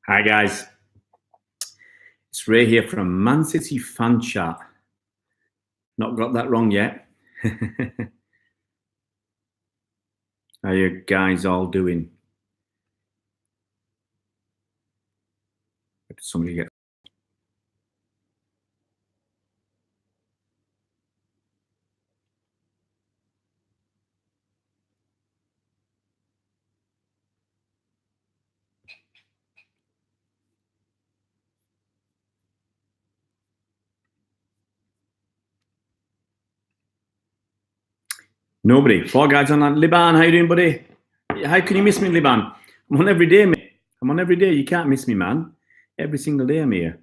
Hi guys, it's Ray here from Man City Fan Chat. Not got that wrong yet. How you guys all doing? Did somebody get? Nobody. Four guys on that. Liban, how you doing, buddy? How can you miss me, Liban? I'm on every day, mate. I'm on every day. You can't miss me, man. Every single day I'm here.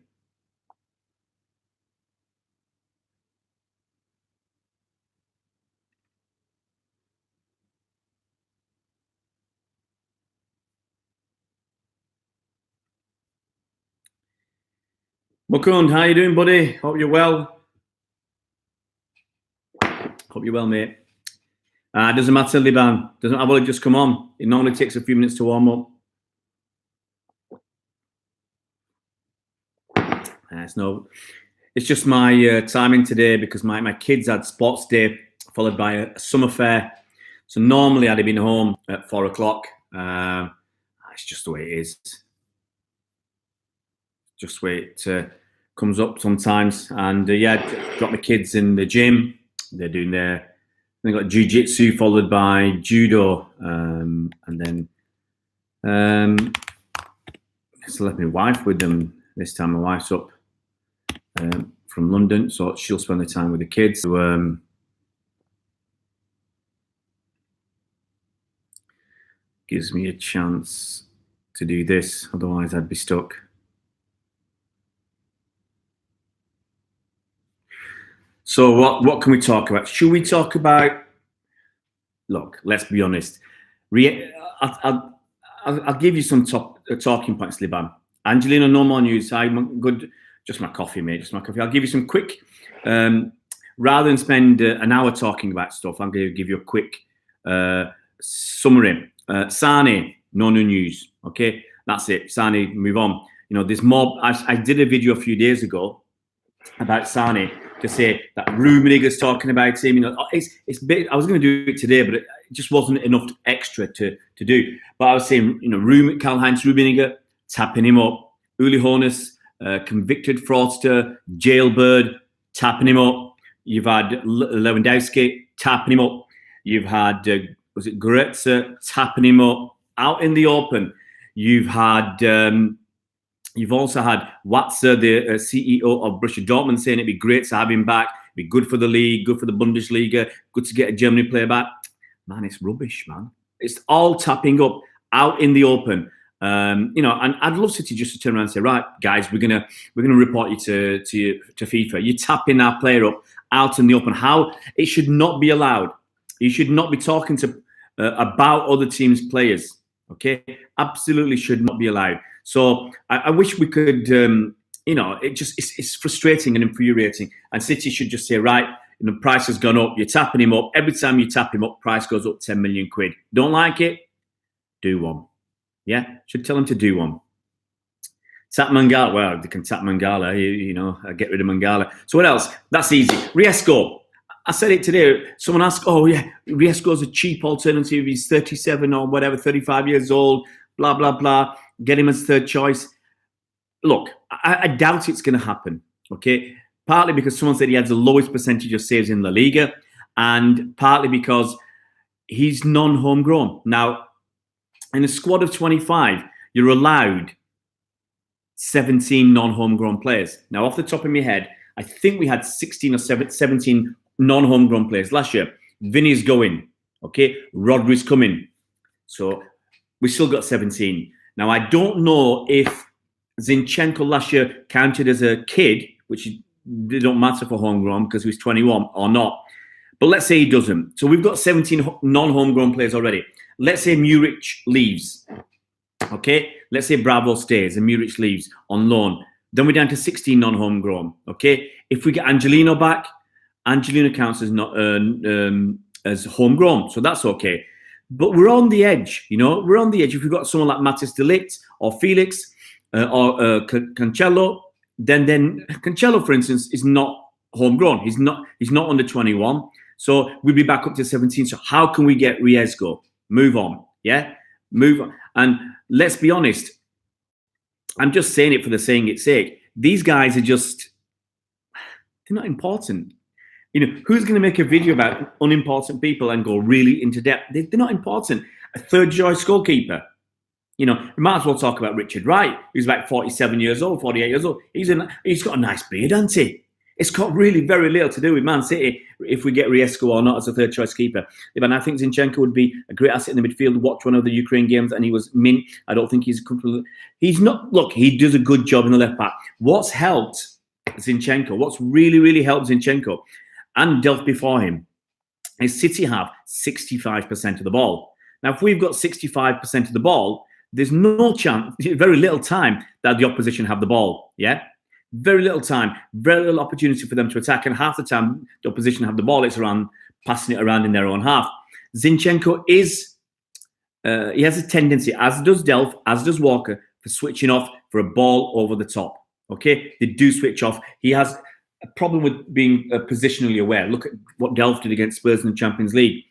Mukund, how you doing, buddy? Hope you're well. Hope you're well, mate. Doesn't matter, Liban. I've only just come on. It normally takes a few minutes to warm up. It's just my timing today because my kids had sports day followed by a summer fair. So normally I'd have been home at 4 o'clock. It's just the way it is. Just the way it comes up sometimes. And got my kids in the gym. They're doing they got jiu-jitsu followed by judo. And then just left my wife with them this time. My wife's up from London, so she'll spend the time with the kids. So, gives me a chance to do this, otherwise I'd be stuck. So what can we talk about? Should we talk about? Look, let's be honest. I'll give you some talking points, Liban. Angelina, no more news. I'm good. Just my coffee, mate. Just my coffee. I'll give you some quick. Rather than spend an hour talking about stuff, I'm going to give you a quick summary. Sane, no new news. Okay, that's it. Sane, move on. You know, there's more. I did a video a few days ago about Sane to say that Rummenigge's talking about him. You know, it's big. I was going to do it today, but it just wasn't enough extra to do. But I was saying, you know, Karl-Heinz Rummenigge tapping him up. Uli Hoeneß, convicted fraudster, jailbird, tapping him up. You've had Lewandowski tapping him up. You've had was it Goretzka tapping him up out in the open. You've also had Watzer, the CEO of Borussia Dortmund, saying it'd be great to have him back. It'd be good for the league, good for the Bundesliga, good to get a Germany player back. Man, it's rubbish, man. It's all tapping up out in the open. You know, and I'd love City just to turn around and say, right, guys, we're gonna report you to FIFA. You're tapping our player up out in the open. How it should not be allowed. You should not be talking to about other teams' players. Okay, absolutely should not be allowed. So I wish we could. You know, it's frustrating and infuriating. And City should just say, right, you know, price has gone up. You're tapping him up. Every time you tap him up, price goes up 10 million quid. Don't like it? Do one. Yeah, should tell him to do one. Tap Mangala. Well, they can tap Mangala. You know, get rid of Mangala. So what else? That's easy. Riesco. I said it today. Someone asked, oh, yeah, Riesco's a cheap alternative. He's 37 or whatever, 35 years old, blah, blah, blah. Get him as third choice. Look, I doubt it's going to happen, okay? Partly because someone said he has the lowest percentage of saves in La Liga, and partly because he's non-homegrown. Now, in a squad of 25, you're allowed 17 non-homegrown players. Now, off the top of my head, I think we had 16 or 17 non-homegrown players last year. Vinny's going, okay? Rodri's coming. So we still got 17. Now, I don't know if Zinchenko last year counted as a kid, which didn't matter for homegrown because he was 21 or not. But let's say he doesn't. So we've got 17 non-homegrown players already. Let's say Muric leaves. Okay? Let's say Bravo stays and Muric leaves on loan. Then we're down to 16 non-homegrown. Okay? If we get Angelino back, Angelino counts as not as homegrown, so that's okay. But we're on the edge, you know. We're on the edge. If we've got someone like Matthijs de Ligt or Felix, Cancelo, then Cancelo, for instance, is not homegrown. He's not under 21. So we'll be back up to 17. So how can we get Riesgo? Move on. Yeah? Move on. And let's be honest, I'm just saying it for the saying its sake. These guys are just, they're not important. You know, who's going to make a video about unimportant people and go really into depth? They're not important. A third choice goalkeeper. You know, we might as well talk about Richard Wright, who's like 47 years old, 48 years old. He's got a nice beard, hasn't he? It's got really very little to do with Man City if we get Riesco or not as a third choice keeper. And I think Zinchenko would be a great asset in the midfield. Watch one of the Ukraine games and he was mint. I don't think he's comfortable. He's not, look, he does a good job in the left back. What's helped Zinchenko, what's really, really helped Zinchenko and Delph before him is City have 65% of the ball. Now, if we've got 65% of the ball, there's no chance, very little time that the opposition have the ball. Yeah. Very little time, very little opportunity for them to attack. And half the time the opposition have the ball, it's around passing it around in their own half. Zinchenko is, he has a tendency, as does Delph, as does Walker, for switching off for a ball over the top. Okay. They do switch off. He has a problem with being positionally aware. Look at what Delph did against Spurs in the Champions League.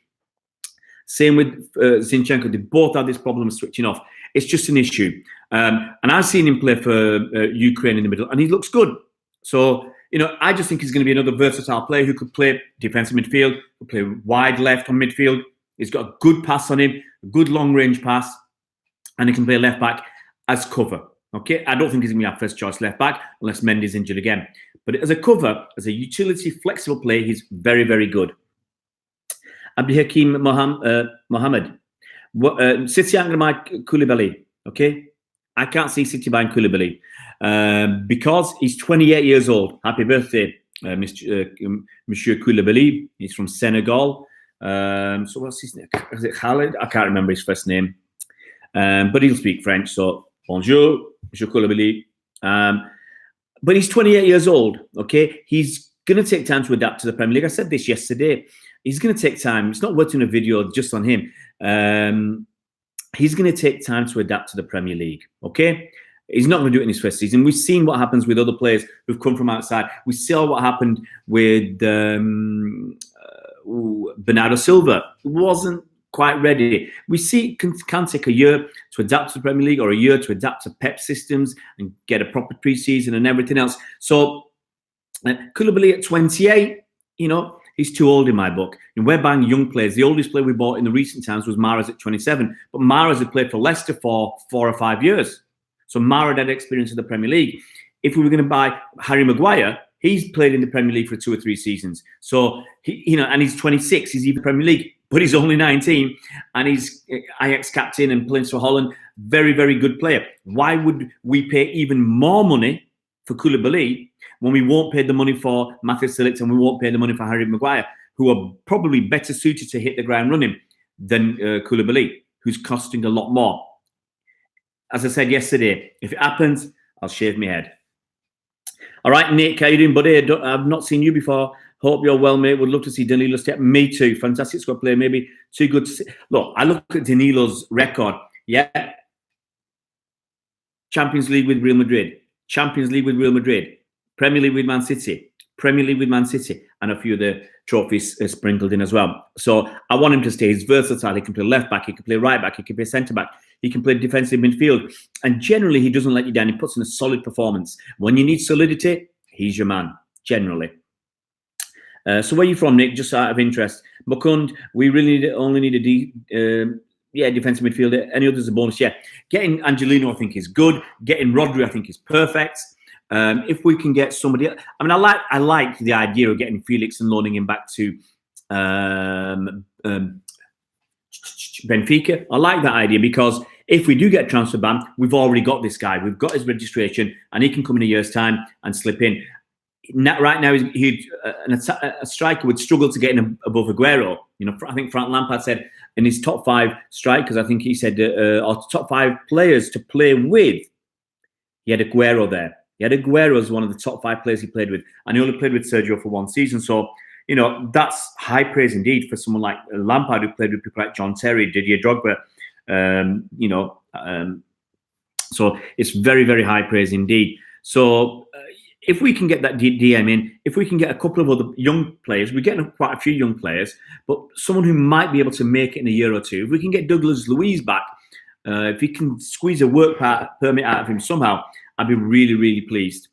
Same with Zinchenko. They both have this problem of switching off. It's just an issue. And I've seen him play for Ukraine in the middle, and he looks good. So, you know, I just think he's going to be another versatile player who could play defensive midfield, could play wide left on midfield. He's got a good pass on him, a good long-range pass, and he can play left back as cover. Okay, I don't think he's going to be our first choice left back unless Mendy's injured again. But as a cover, as a utility, flexible play, he's very, very good. Abdihakim Mohammed. City aren't going to buy Koulibaly, okay? I can't see City buying Koulibaly because he's 28 years old. Happy birthday, Monsieur Koulibaly. He's from Senegal. So what's his name? Is it Khalid? I can't remember his first name. But he'll speak French, so bonjour, Monsieur Koulibaly. But he's 28 years old, okay? He's going to take time to adapt to the Premier League. I said this yesterday. He's going to take time. It's not worth doing a video just on him. He's going to take time to adapt to the Premier League, okay? He's not going to do it in his first season. We've seen what happens with other players who've come from outside. We saw what happened with Bernardo Silva. He wasn't quite ready. We see it can take a year to adapt to the Premier League or a year to adapt to Pep systems and get a proper pre-season and everything else. So Koulibaly at 28, you know, he's too old in my book. And we're buying young players. The oldest player we bought in the recent times was Mahrez at 27. But Mahrez had played for Leicester for 4 or 5 years. So Mahrez had experience in the Premier League. If we were going to buy Harry Maguire, he's played in the Premier League for 2 or 3 seasons. So, and he's 26. He's even Premier League. But he's only 19. And he's Ajax captain and plays for Holland. Very, very good player. Why would we pay even more money for Koulibaly when we won't pay the money for Matthew Silic and we won't pay the money for Harry Maguire, who are probably better suited to hit the ground running than Koulibaly, who's costing a lot more? As I said yesterday, if it happens, I'll shave my head. All right, Nick, how you doing, buddy? I've not seen you before. Hope you're well, mate. Would love to see Danilo step. Me too. Fantastic squad player. Maybe too good to see. Look, I look at Danilo's record. Yeah. Champions League with Real Madrid. Champions League with Real Madrid. Premier League with Man City, Premier League with Man City, and a few of the trophies sprinkled in as well. So I want him to stay. He's versatile. He can play left back. He can play right back. He can play centre back. He can play defensive midfield. And generally, he doesn't let you down. He puts in a solid performance. When you need solidity, he's your man, generally. So where are you from, Nick? Just out of interest. Mukund, we really only need a defensive midfielder. Any others a bonus? Yeah. Getting Angelino, I think, is good. Getting Rodri, I think, is perfect. If we can get somebody, I mean, I like the idea of getting Felix and loaning him back to Benfica. I like that idea because if we do get a transfer ban, we've already got this guy. We've got his registration, and he can come in a year's time and slip in. Right now, a striker would struggle to get in above Aguero. You know, I think Frank Lampard said in his top 5 strikers, I think he said, or top 5 players to play with, he had Aguero there. He had Aguero as one of the top 5 players he played with, and he only played with Sergio for 1 season. So, you know, that's high praise indeed for someone like Lampard, who played with people like John Terry, Didier Drogba, So it's very, very high praise indeed. So if we can get that DM in, if we can get a couple of other young players, we're getting quite a few young players, but someone who might be able to make it in a year or two. If we can get Douglas Luiz back, if we can squeeze a work permit out of him somehow, I'd be really, really pleased.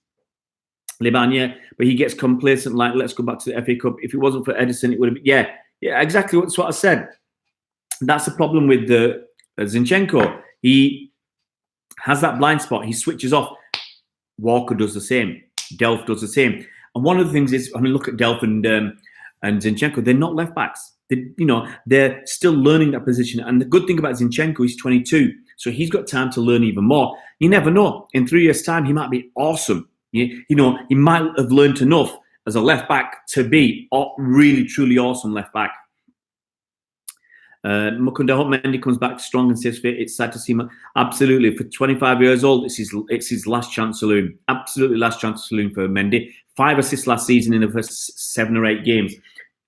Liban, yeah, but he gets complacent, like, let's go back to the FA Cup. If it wasn't for Edison, it would have been, yeah, exactly. That's what I said. That's the problem with the Zinchenko. He has that blind spot. He switches off. Walker does the same. Delph does the same. And one of the things is, I mean, look at Delph and Zinchenko. They're not left backs. They're still learning that position. And the good thing about Zinchenko, he's 22, so he's got time to learn even more. You never know. In 3 years' time, he might be awesome. He might have learned enough as a left back to be a really, truly awesome left back. Mukunda, I hope Mendy comes back strong and stays fit. It's sad to see him. Absolutely. For 25 years old, it's his last chance saloon. Absolutely last chance saloon for Mendy. 5 assists last season in the first 7 or 8 games.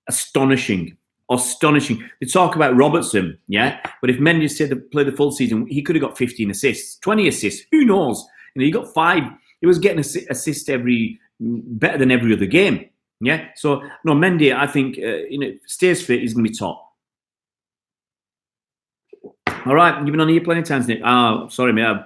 Astonishing. They talk about Robertson, yeah? But if Mendy said to play the full season, he could have got 15 assists, 20 assists. Who knows? He got 5. He was getting assist better than every other game. Yeah? So, no, Mendy, I think, stays fit, he's going to be top. All right, you've been on here plenty of times, Nick. Oh, sorry, mate.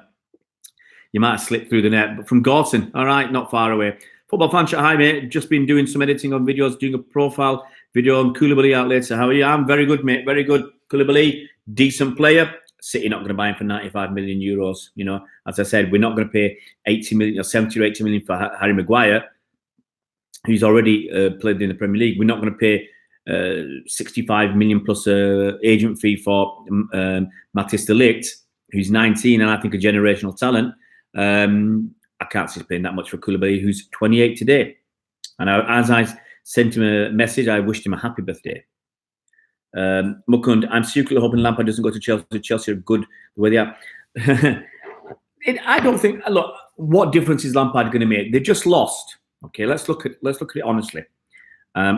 You might have slipped through the net. But from Gorton, all right, not far away. Football fan chat, hi, mate. Just been doing some editing on videos, doing a profile video on Koulibaly out later. How are you? I'm very good, mate. Very good. Koulibaly, decent player. City not going to buy him for 95 million euros. As I said, we're not going to pay 80 million or 70 or 80 million for Harry Maguire, who's already played in the Premier League. We're not going to pay 65 million plus agent fee for Matthijs de Ligt, who's 19 and I think a generational talent. I can't see us paying that much for Koulibaly, who's 28 today. And as I sent him a message, I wished him a happy birthday. Mukund, I'm secretly hoping Lampard doesn't go to Chelsea. Chelsea are good the way they are. I don't think. Look, what difference is Lampard going to make? They just lost. Okay, let's look at it honestly.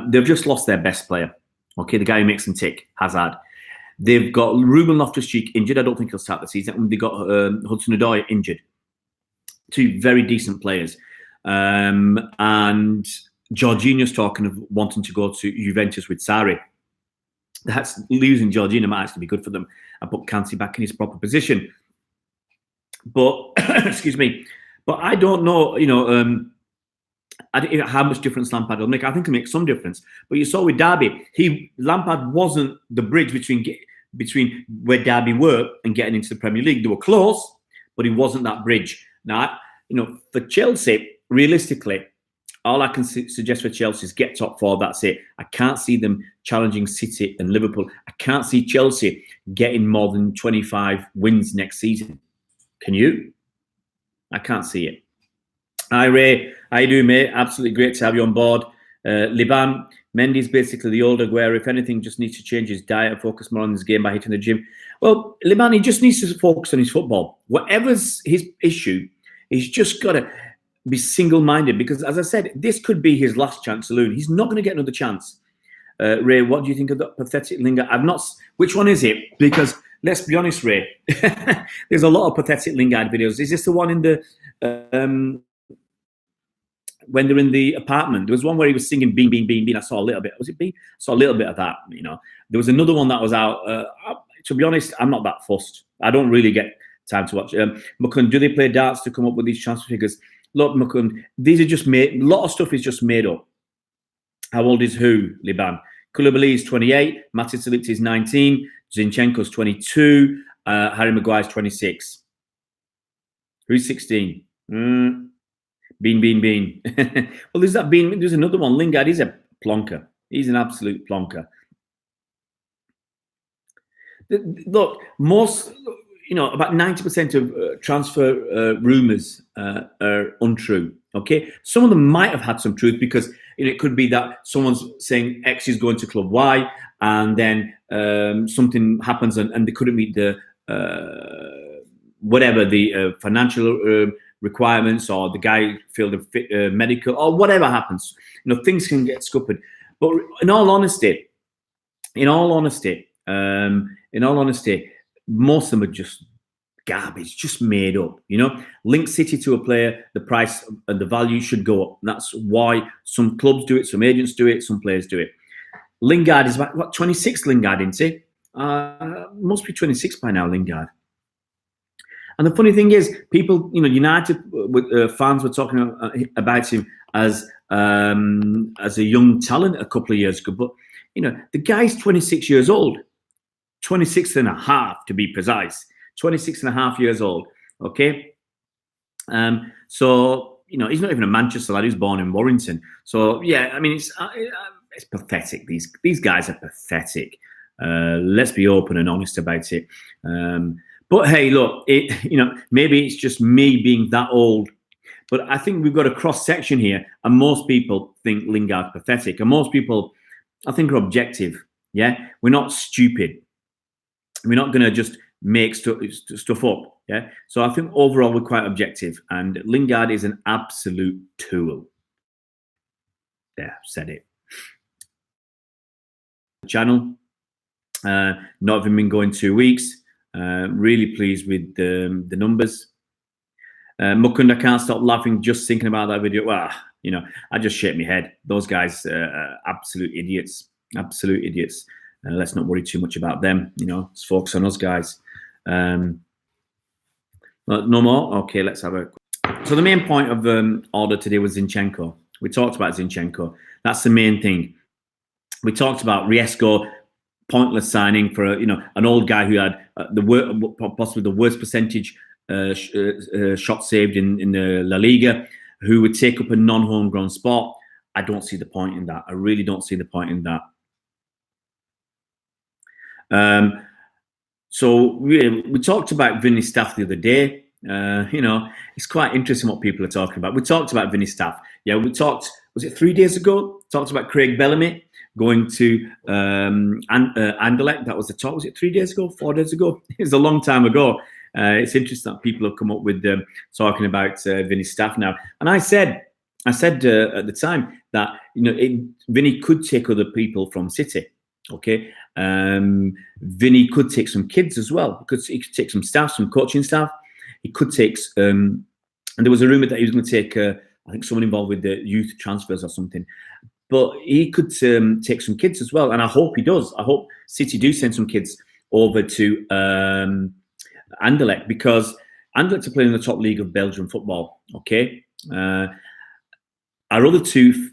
They've just lost their best player. Okay, the guy who makes them tick, Hazard. They've got Ruben Loftus-Cheek injured. I don't think he'll start the season. They got Hudson-Odoi injured. 2 very decent players. And Jorginho's talking of wanting to go to Juventus with Sarri. That's losing Jorginho might actually be good for them and put Kanté back in his proper position. But excuse me. But I don't know, how much difference Lampard will make. I think it'll make some difference. But you saw with Derby, Lampard wasn't the bridge between where Derby were and getting into the Premier League. They were close, but he wasn't that bridge. Now, for Chelsea, realistically, all I can suggest for Chelsea is get top 4. That's it. I can't see them challenging City and Liverpool. I can't see Chelsea getting more than 25 wins next season. Can you? I can't see it. Hi, Ray. How you doing, mate? Absolutely great to have you on board. Liban, Mendy's basically the old Aguero. If anything, just needs to change his diet and focus more on his game by hitting the gym. Well, Liban, he just needs to focus on his football. Whatever's his issue, he's just got to be single-minded because, as I said, this could be his last chance saloon. He's not going to get another chance. Ray, what do you think of that pathetic Lingard? Which one is it? Because let's be honest, Ray, there's a lot of pathetic Lingard videos. Is this the one in the when they're in the apartment? There was one where he was singing "Bean, Bean, Bean, Bean." I saw a little bit. Was it Bean? I saw a little bit of that. There was another one that was out. To be honest, I'm not that fussed. I don't really get time to watch. Mukund, do they play darts to come up with these transfer figures? Look, Mukund, these are just made. A lot of stuff is just made up. How old is who? Liban. Koulibaly is 28. Matthijs de Ligt is 19. Zinchenko's 22. Harry Maguire's 26. Who's 16? Bean, Bean, Bean. Well, there's that Bean. There's another one. Lingard is a plonker. He's an absolute plonker. Look, about 90% of transfer rumours are untrue. Okay, some of them might have had some truth because it could be that someone's saying X is going to club Y, and then something happens and they couldn't meet the whatever the financial requirements, or the guy failed a medical, or whatever happens. Things can get scuppered. But in all honesty, most of them are just garbage, just made up. Link City to a player, the price and the value should go up. That's why some clubs do it, some agents do it, some players do it. Lingard is about, 26 Lingard, isn't he? Must be 26 by now, Lingard. And the funny thing is, people, United fans were talking about him as a young talent a couple of years ago. But, the guy's 26 years old, 26 and a half to be precise, 26 and a half years old. Okay. So, he's not even a Manchester lad. He was born in Warrington. So, yeah, I mean, it's pathetic. These guys are pathetic. Let's be open and honest about it. But hey, look, maybe it's just me being that old, but I think we've got a cross section here, and most people think Lingard's pathetic, and most people, I think, are objective. Yeah, we're not stupid. We're not going to just make stuff up. Yeah, so I think overall we're quite objective, and Lingard is an absolute tool. Yeah, said it. Channel, not even been going 2 weeks. Really pleased with the numbers. Mukund, I can't stop laughing just thinking about that video. Well, I just shake my head. Those guys are absolute idiots. Absolute idiots. Let's not worry too much about them. Let's focus on us guys. No more? Okay, let's have a... So the main point of order today was Zinchenko. We talked about Zinchenko. That's the main thing. We talked about Riesco, pointless signing for an old guy who had possibly the worst percentage shot saved in the La Liga, who would take up a non-homegrown spot. I don't see the point in that. I really don't see the point in that. So we talked about Vinny Staff the other day. It's quite interesting what people are talking about. We talked about Vinny Staff. Yeah, we talked, was it 3 days ago? Talked about Craig Bellamy going to Anderlecht. That was the talk. Was it 3 days ago? 4 days ago? It was a long time ago. It's interesting that people have come up with talking about Vinny Staff now. And I said at the time that Vinny could take other people from City. Okay, Vinny could take some kids as well. He could take some staff, some coaching staff. He could take, and there was a rumor that he was going to take, I think, someone involved with the youth transfers or something. But he could take some kids as well, and I hope he does. I hope City do send some kids over to Anderlecht, because Anderlecht are playing in the top league of Belgian football. Okay, our other two,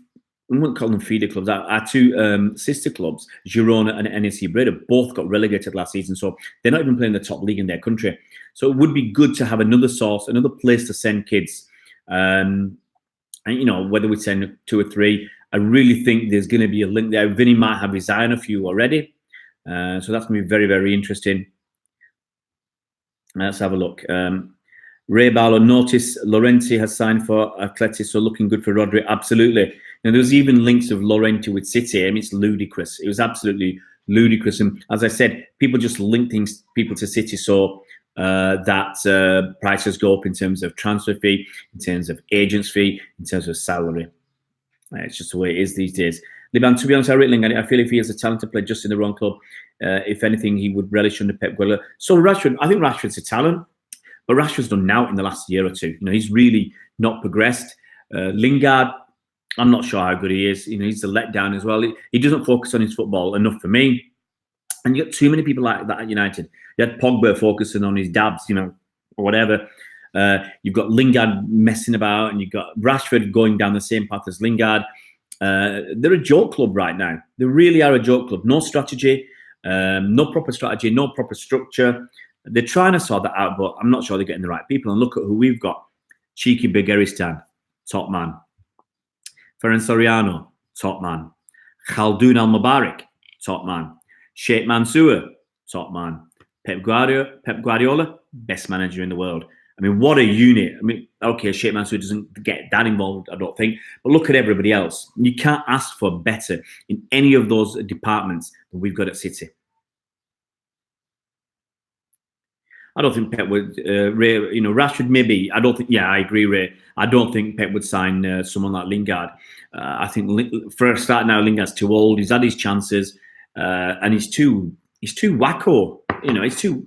I wouldn't call them feeder clubs, our two sister clubs, Girona and NSC Breda, both got relegated last season, so they're not even playing the top league in their country. So it would be good to have another source, another place to send kids. And whether we send 2 or 3, I really think there's going to be a link there. Vinny might have resigned a few already, so that's going to be very, very interesting. Let's have a look. Ray Barlow, notice Llorente has signed for Atleti, so looking good for Rodri. Absolutely. There was even links of Llorente with City. I mean, it's ludicrous. It was absolutely ludicrous. And as I said, people just link people to City so that prices go up in terms of transfer fee, in terms of agent's fee, in terms of salary. It's just the way it is these days. Liban, to be honest, I feel if he has a talented player just in the wrong club, if anything, he would relish under Pep Guardiola. So Rashford, I think Rashford's a talent, but Rashford's done now in the last year or two. He's really not progressed. Lingard, I'm not sure how good he is. He's a letdown as well. He doesn't focus on his football enough for me. And you got too many people like that at United. You had Pogba focusing on his dabs, or whatever. You've got Lingard messing about, and you've got Rashford going down the same path as Lingard. They're a joke club right now. They really are a joke club. No strategy, no proper strategy, no proper structure. They're trying to sort that out, but I'm not sure they're getting the right people. And look at who we've got. Cheeky Begiristan, top man. Ferenc Soriano, top man. Khaldoon Al-Mubarak, top man. Sheikh Mansour, top man. Pep Guardiola, best manager in the world. I mean, what a unit. I mean, okay, Sheikh Mansour doesn't get that involved, I don't think. But look at everybody else. You can't ask for better in any of those departments that we've got at City. I don't think Pep would, Ray, Rashford maybe. I don't think, yeah, I agree, Ray. I don't think Pep would sign someone like Lingard. I think for a start now, Lingard's too old. He's had his chances, and he's too wacko. He's too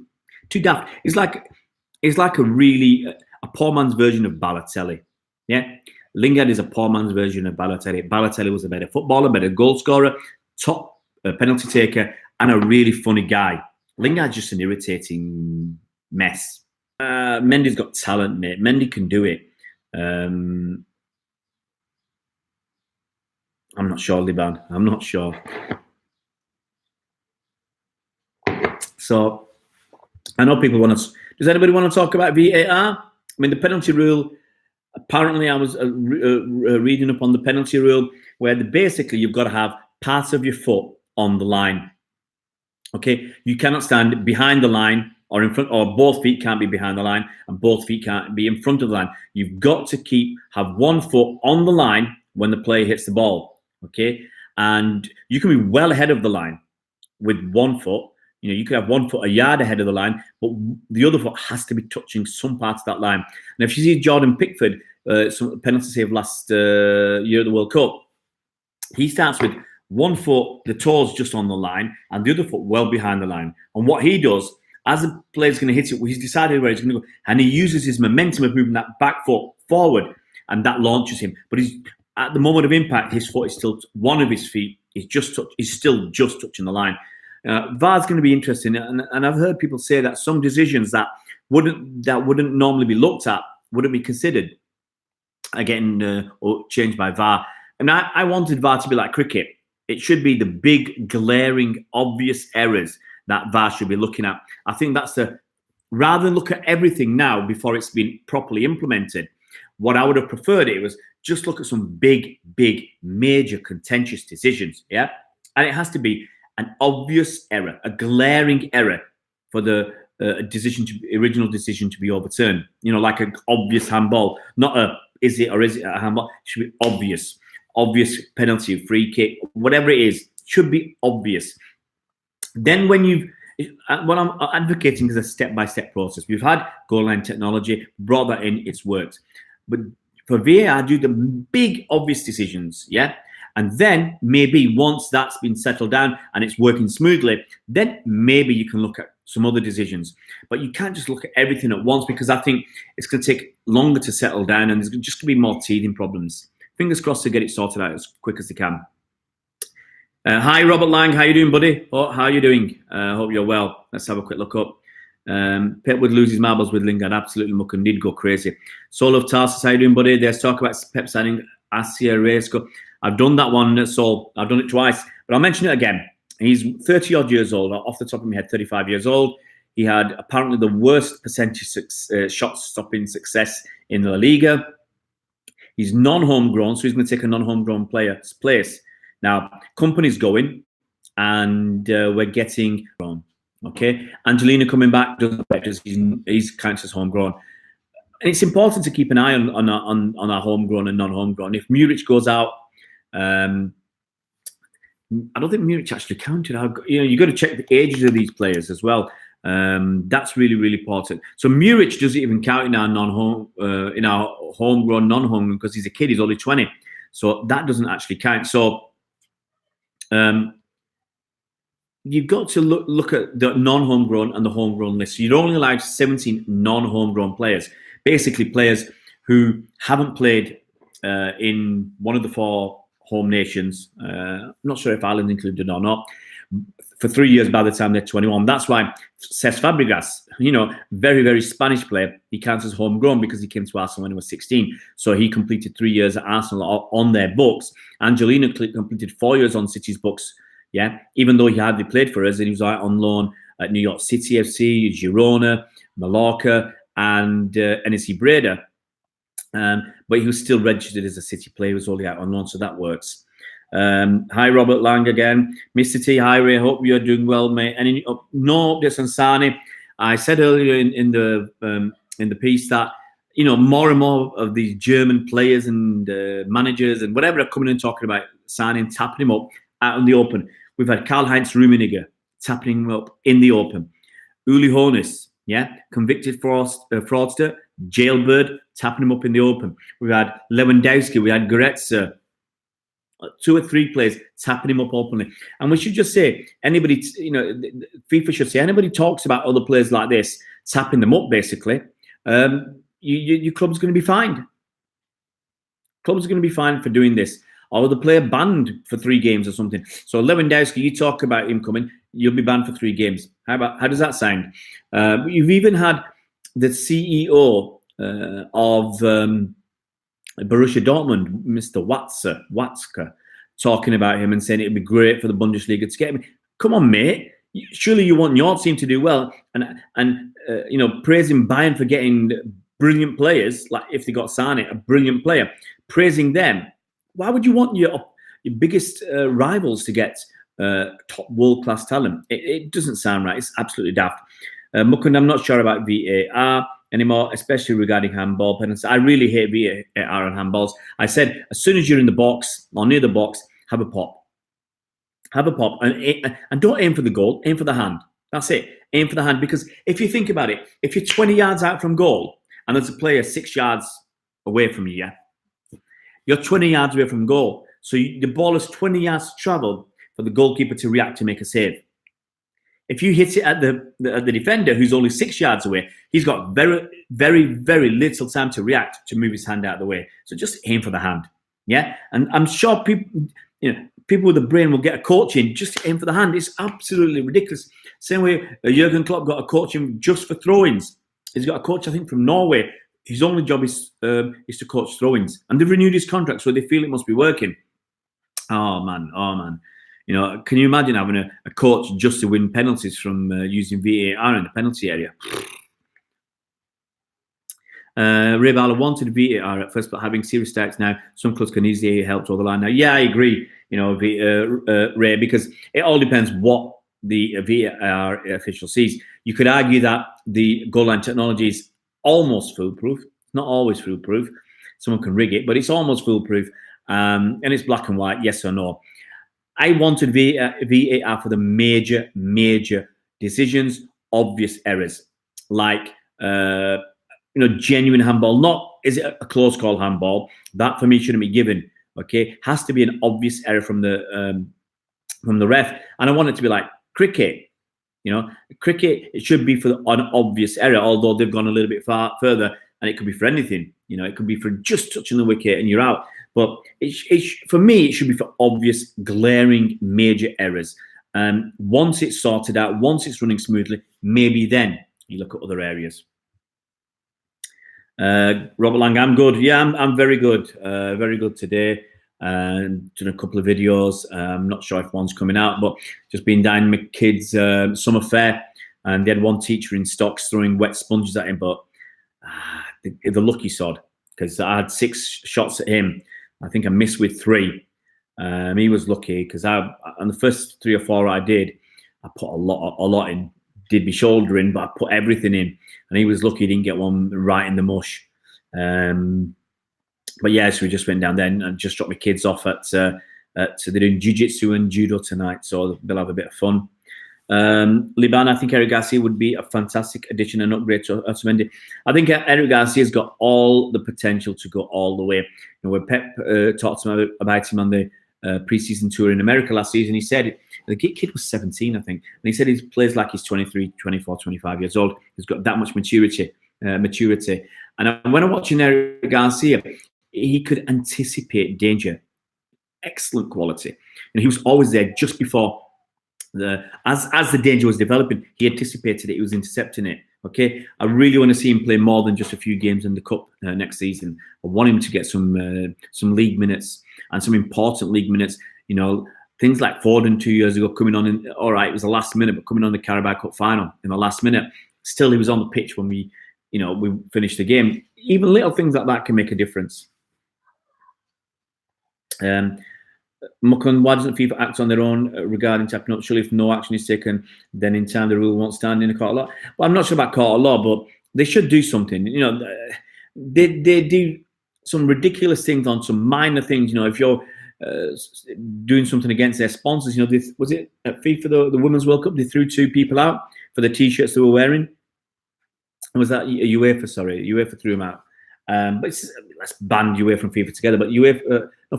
daft. It's like He's like a poor man's version of Balotelli. Yeah, Lingard is a poor man's version of Balotelli. Balotelli was a better footballer, better goal scorer, top penalty taker, and a really funny guy. Lingard's just an irritating mess. Mendy's got talent, mate. Mendy can do it. I'm not sure, Liban. I'm not sure. So I know people want to. Does anybody want to talk about VAR? I mean, the penalty rule. Apparently, I was reading up on the penalty rule where basically you've got to have part of your foot on the line. Okay, you cannot stand behind the line or in front, or both feet can't be behind the line and both feet can't be in front of the line. You've got to have one foot on the line when the player hits the ball. Okay, and you can be well ahead of the line with one foot. You know, you could have one foot a yard ahead of the line, but the other foot has to be touching some part of that line. And if you see Jordan Pickford, some penalty save last year at the World Cup, he starts with one foot, the toes just on the line, and the other foot well behind the line. And what he does, as the player's going to hit it, he's decided where he's going to go, and he uses his momentum of moving that back foot forward, and that launches him. But at the moment of impact, his foot is still, one of his feet is still just touching the line. VAR's going to be interesting, and I've heard people say that some decisions that wouldn't normally be looked at wouldn't be considered getting or changed by VAR. And I wanted VAR to be like cricket. It should be the big, glaring, obvious errors that VAR should be looking at. I think that's rather than look at everything now before it's been properly implemented. What I would have preferred it was just look at some big, major contentious decisions. Yeah, and it has to be an obvious error, a glaring error for the original decision to be overturned. You know, like an obvious handball, not a is it or is it a handball? It should be obvious penalty, free kick, whatever it is, should be obvious. Then what I'm advocating is a step-by-step process. We've had goal line technology, brought that in, it's worked. But for VAR, do the big obvious decisions, yeah? And then maybe once that's been settled down and it's working smoothly, then maybe you can look at some other decisions. But you can't just look at everything at once, because I think it's going to take longer to settle down and there's just going to be more teething problems. Fingers crossed to get it sorted out as quick as they can. Hi, Robert Lang. How you doing, buddy? How are you doing? Hope you're well. Let's have a quick look up. Pep would lose his marbles with Lingard. Absolutely, Muck and did go crazy. Soul of Tarsus, how you doing, buddy? There's talk about Pep signing Asia Reisco. I've done that one, Soul. I've done it twice, but I'll mention it again. He's 30-odd years old. Off the top of my head, 35 years old. He had apparently the worst percentage shot-stopping success in La Liga. He's non-homegrown, so he's going to take a non-homegrown player's place. Now, company's going, and we're getting okay. Angelino coming back doesn't affect us. He's counts as homegrown, and it's important to keep an eye on our homegrown and non-homegrown. If Muric goes out, I don't think Muric actually counted. You got to check the ages of these players as well. That's really important. So Muric doesn't even count in our homegrown, non-homegrown, because he's a kid. He's only 20, so that doesn't actually count. So you've got to look at the non-homegrown and the homegrown list. So you're only allowed 17 non-homegrown players, basically players who haven't played in one of the 4 home nations. I'm not sure if Ireland's included or not. For 3 years by the time they're 21. That's why Cesc Fabregas, very Spanish player, he counts as homegrown because he came to Arsenal when he was 16. So he completed 3 years at Arsenal on their books. Angelino completed 4 years on City's books, yeah, even though he hardly played for us, and he was out on loan at New York City FC, Girona, Mallorca, and NEC Breda. But he was still registered as a City player. He was only out on loan, so that works. Hi, Robert Lang again. Mr. T, hi, Ray. Hope you're doing well, mate. No updates on Sane. I said earlier in the piece that more and more of these German players and managers and whatever are coming in talking about signing, tapping him up out in the open. We've had Karl-Heinz Rummenigge tapping him up in the open. Uli Hoeneß, yeah, convicted fraudster, jailbird, tapping him up in the open. We've had Lewandowski, we had Goretzka. 2 or 3 players tapping him up openly. And we should just say, anybody, FIFA should say, anybody talks about other players like this, tapping them up basically, your club's going to be fined. Clubs are going to be fined for doing this. Or the player banned for 3 games or something. So Lewandowski, you talk about him coming, you'll be banned for 3 games. How does that sound? You've even had the CEO of Borussia Dortmund, Mr. Watzke, talking about him and saying it'd be great for the Bundesliga to get him. Come on, mate. Surely you want your team to do well, and praising Bayern for getting brilliant players, like if they got Sane, a brilliant player, praising them. Why would you want your biggest rivals to get top world-class talent? It doesn't sound right. It's absolutely daft. Mukund, I'm not sure about VAR anymore, especially regarding handball penalties. I really hate VAR on handballs. I said, as soon as you're in the box or near the box, have a pop. Have a pop and don't aim for the goal, aim for the hand. That's it. Aim for the hand, because if you think about it, if you're 20 yards out from goal and there's a player 6 yards away from you, you're 20 yards away from goal. So the ball has 20 yards to travel for the goalkeeper to react to make a save. If you hit it at the defender who's only 6 yards away, he's got very, very, very little time to react, to move his hand out of the way. So just aim for the hand. Yeah. And I'm sure people with a brain will get a coach in just to aim for the hand. It's absolutely ridiculous. Same way Jurgen Klopp got a coach in just for throw-ins. He's got a coach, I think, from Norway. His only job is to coach throw-ins. And they've renewed his contract, so they feel it must be working. Oh, man. Can you imagine having a coach just to win penalties from using VAR in the penalty area? Ray Bala wanted VAR at first, but having serious doubts now, some clubs can easily help draw the line. Now, yeah, I agree, Ray, because it all depends what the VAR official sees. You could argue that the goal line technology is almost foolproof. It's not always foolproof. Someone can rig it, but it's almost foolproof. And it's black and white, yes or no. I wanted VAR for the major decisions, obvious errors, like genuine handball. Not is it a close call handball? That for me shouldn't be given. Okay, has to be an obvious error from the ref, and I want it to be like cricket. Cricket, it should be for an obvious error, although they've gone a little bit further, and it could be for anything. It could be for just touching the wicket and you're out. But for me, it should be for obvious, glaring, major errors. Once it's sorted out, once it's running smoothly, maybe then you look at other areas. Robert Lang, I'm good. Yeah, I'm very good. Very good today. Done a couple of videos. I'm not sure if one's coming out, but just been down my kids' summer fair, and they had one teacher in stocks throwing wet sponges at him, but the lucky sod, because I had 6 shots at him. I think I missed with 3. He was lucky because on the first 3 or 4 I did, I put a lot in. Did my shoulder in, but I put everything in, and he was lucky he didn't get one right in the mush. But yeah, so we just went down there and just dropped my kids off at they're doing jiu-jitsu and judo tonight, so they'll have a bit of fun. Liban, I think Eric Garcia would be a fantastic addition and upgrade to Otamendi. I think Eric Garcia's got all the potential to go all the way. When Pep talked to him about him on the pre-season tour in America last season, he said the kid was 17, I think, and he said he plays like he's 23, 24, 25 years old. He's got that much maturity. And when I'm watching Eric Garcia, he could anticipate danger. Excellent quality, and he was always there just before as the danger was developing. He anticipated it. He was intercepting it. Okay, I really want to see him play more than just a few games in the cup next season. I want him to get some league minutes and some important league minutes. Things like Foden 2 years ago coming on in. All right, it was the last minute, but coming on the Carabao Cup final in the last minute. Still, he was on the pitch when we finished the game. Even little things like that can make a difference. Mukun, why doesn't FIFA act on their own regarding tapping up? Surely if no action is taken, then in time the rule won't stand in a court of law. Well, I'm not sure about court of law, but they should do something. They do some ridiculous things on some minor things. If you're doing something against their sponsors, was it at FIFA, the Women's World Cup, they threw 2 people out for the T-shirts they were wearing? Was that UEFA? Sorry, UEFA threw them out. But let's ban UEFA from FIFA together. But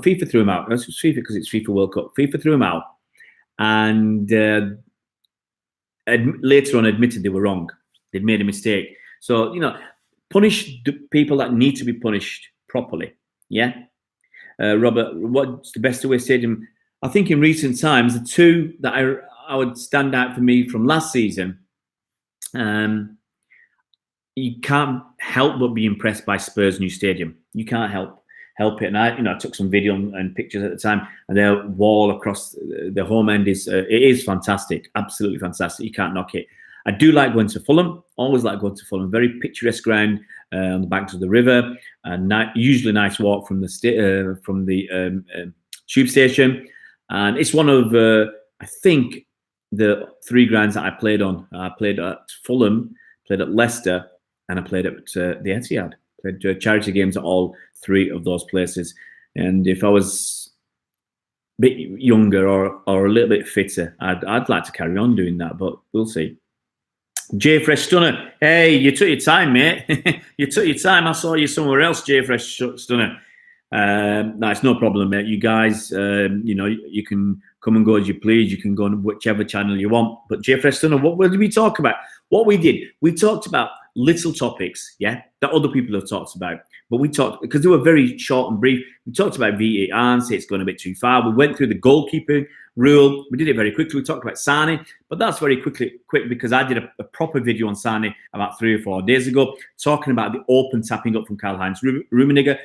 FIFA threw him out. That's just FIFA because it's FIFA World Cup. FIFA threw him out, and later on admitted they were wrong. They'd made a mistake. So punish the people that need to be punished properly. Yeah. Robert, what's the best away stadium? I think in recent times, the two that I would stand out for me from last season, you can't help but be impressed by Spurs' new stadium. You can't help it. And I took some video and pictures at the time, and their wall across the home end it is fantastic, absolutely fantastic. You can't knock it. I do like going to Fulham. Always like going to Fulham. Very picturesque ground on the banks of the river, and usually a nice walk from the tube station. And it's one of I think the 3 grounds that I played on. I played at Fulham, played at Leicester, and I played at the Etihad. Played charity games at all 3 of those places. And if I was a bit younger or a little bit fitter, I'd like to carry on doing that, but we'll see. J Fresh Stunner, hey, you took your time, mate. You took your time. I saw you somewhere else, J Fresh Stunner. No, it's no problem, mate. You guys, you can come and go as you please. You can go on whichever channel you want. But J Fresh Stunner, what did we talk about? What we did, we talked about little topics, yeah, that other people have talked about. But we talked, because they were very short and brief, we talked about VAR and say it's going a bit too far. We went through the goalkeeping rule. We did it very quickly. We talked about Sane, but that's very quick because I did a proper video on Sane about 3 or 4 days ago, talking about the open tapping up from Karl-Heinz Rummenigge,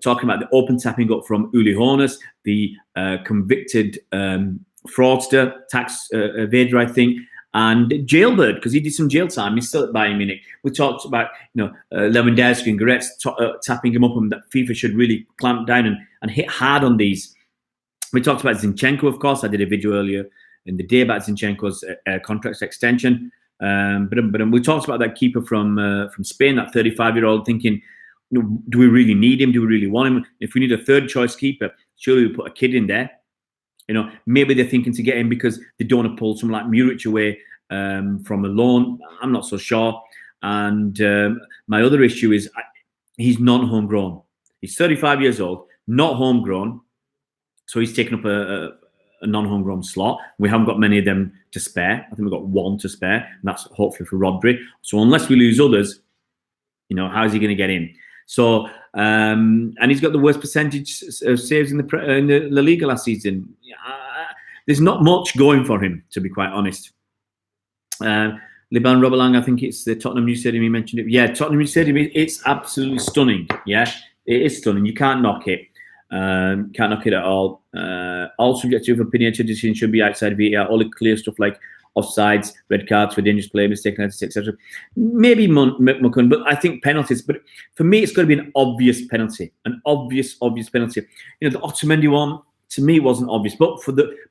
talking about the open tapping up from Uli Hoeneß, the convicted fraudster, tax evader, I think, and Jailbird, because he did some jail time. He's still at Bayern Munich. We talked about Lewandowski and Goretzka tapping him up, and that FIFA should really clamp down and hit hard on these. We talked about Zinchenko, of course. I did a video earlier in the day about Zinchenko's contract extension. But we talked about that keeper from Spain, that 35-year-old, thinking, do we really need him? Do we really want him? If we need a third choice keeper, surely we put a kid in there. Maybe they're thinking to get him because they don't want to pull someone like Muric away from a loan. I'm not so sure. And my other issue is he's non-homegrown. He's 35 years old, not homegrown. So he's taken up a non-homegrown slot. We haven't got many of them to spare. I think we've got 1 to spare, and that's hopefully for Rodri. So unless we lose others, how is he going to get in? So, and he's got the worst percentage of saves in the La Liga last season. There's not much going for him, to be quite honest. Liban Robelang, I think it's the Tottenham New Stadium, he mentioned it. Yeah, Tottenham New Stadium, it's absolutely stunning. Yeah, it is stunning. You can't knock it. Can't knock it at all. All subjective opinion to decision should be outside VAR. All the clear stuff like offsides, red cards for dangerous play, mistaken identity, etc. Maybe Mukun, but I think penalties. But for me, it's got to be an obvious penalty, an obvious penalty. The Otamendi one to me wasn't obvious, but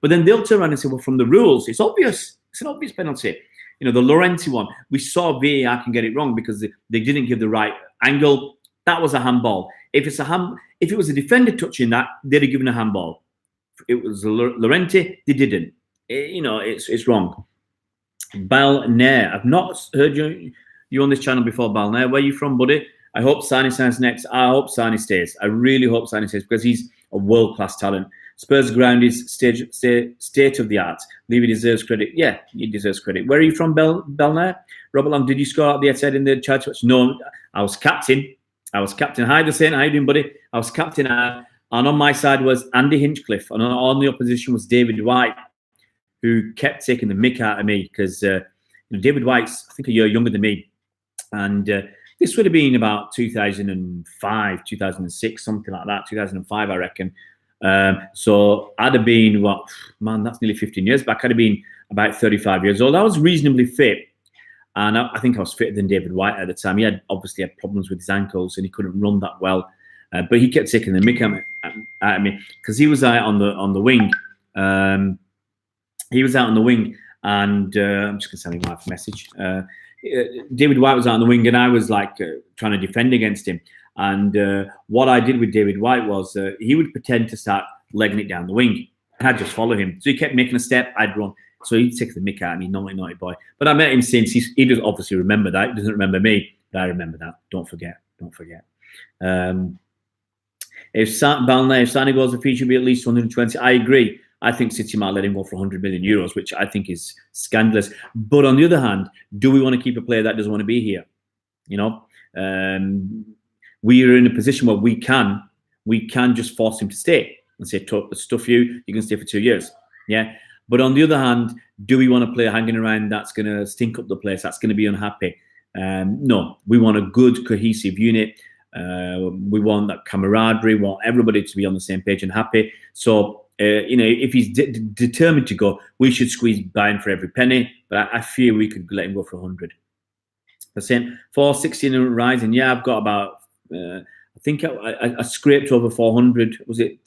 then they'll turn around and say, well, from the rules, it's obvious. It's an obvious penalty. The Llorente one, we saw VAR can get it wrong because they didn't give the right angle. That was a handball. If it was a defender touching that, they'd have given a handball. It was Llorente, they didn't. It's wrong. Balnair, I've not heard you on this channel before, Balnair. Where are you from, buddy? I hope Sane signs next. I hope Sane stays. I really hope Sane stays because he's a world-class talent. Spurs ground is state of the art. Levy deserves credit. Yeah, he deserves credit. Where are you from, Balnair? Robert Long, did you score out the head in the charity match? No, I was captain. Hi, the Saint. How you doing, buddy? I was captain. And on my side was Andy Hinchcliffe. And on the opposition was David White, who kept taking the mick out of me because David White's, I think, a year younger than me. And this would have been about 2005, 2006, something like that, 2005, I reckon. So I'd have been, that's nearly 15 years back. I'd have been about 35 years old. I was reasonably fit. And I think I was fitter than David White at the time. He obviously had problems with his ankles and he couldn't run that well. But he kept taking the mick out of me because he was out on the wing. He was out on the wing, and I'm just going to send him a live message. David White was out on the wing, and I was trying to defend against him. And what I did with David White was he would pretend to start legging it down the wing, and I'd just follow him. So he kept making a step, I'd run. So he'd take the mick out of me, naughty boy. But I met him since. He doesn't obviously remember that. He doesn't remember me, but I remember that. Don't forget. If Sane goes, the fee should be at least 120. I agree. I think City might let him go for 100 million euros, which I think is scandalous. But on the other hand, do we want to keep a player that doesn't want to be here? You know, we are in a position where we can just force him to stay and say, stuff you can stay for 2 years. Yeah. But on the other hand, do we want a player hanging around that's going to stink up the place, that's going to be unhappy? No, we want a good, cohesive unit. We want that camaraderie. We want everybody to be on the same page and happy. So, if he's determined to go, we should squeeze Bayern for every penny. But I fear we could let him go for 100%. For 16 and rising, yeah, I've got about, I think I scraped over 400, was it,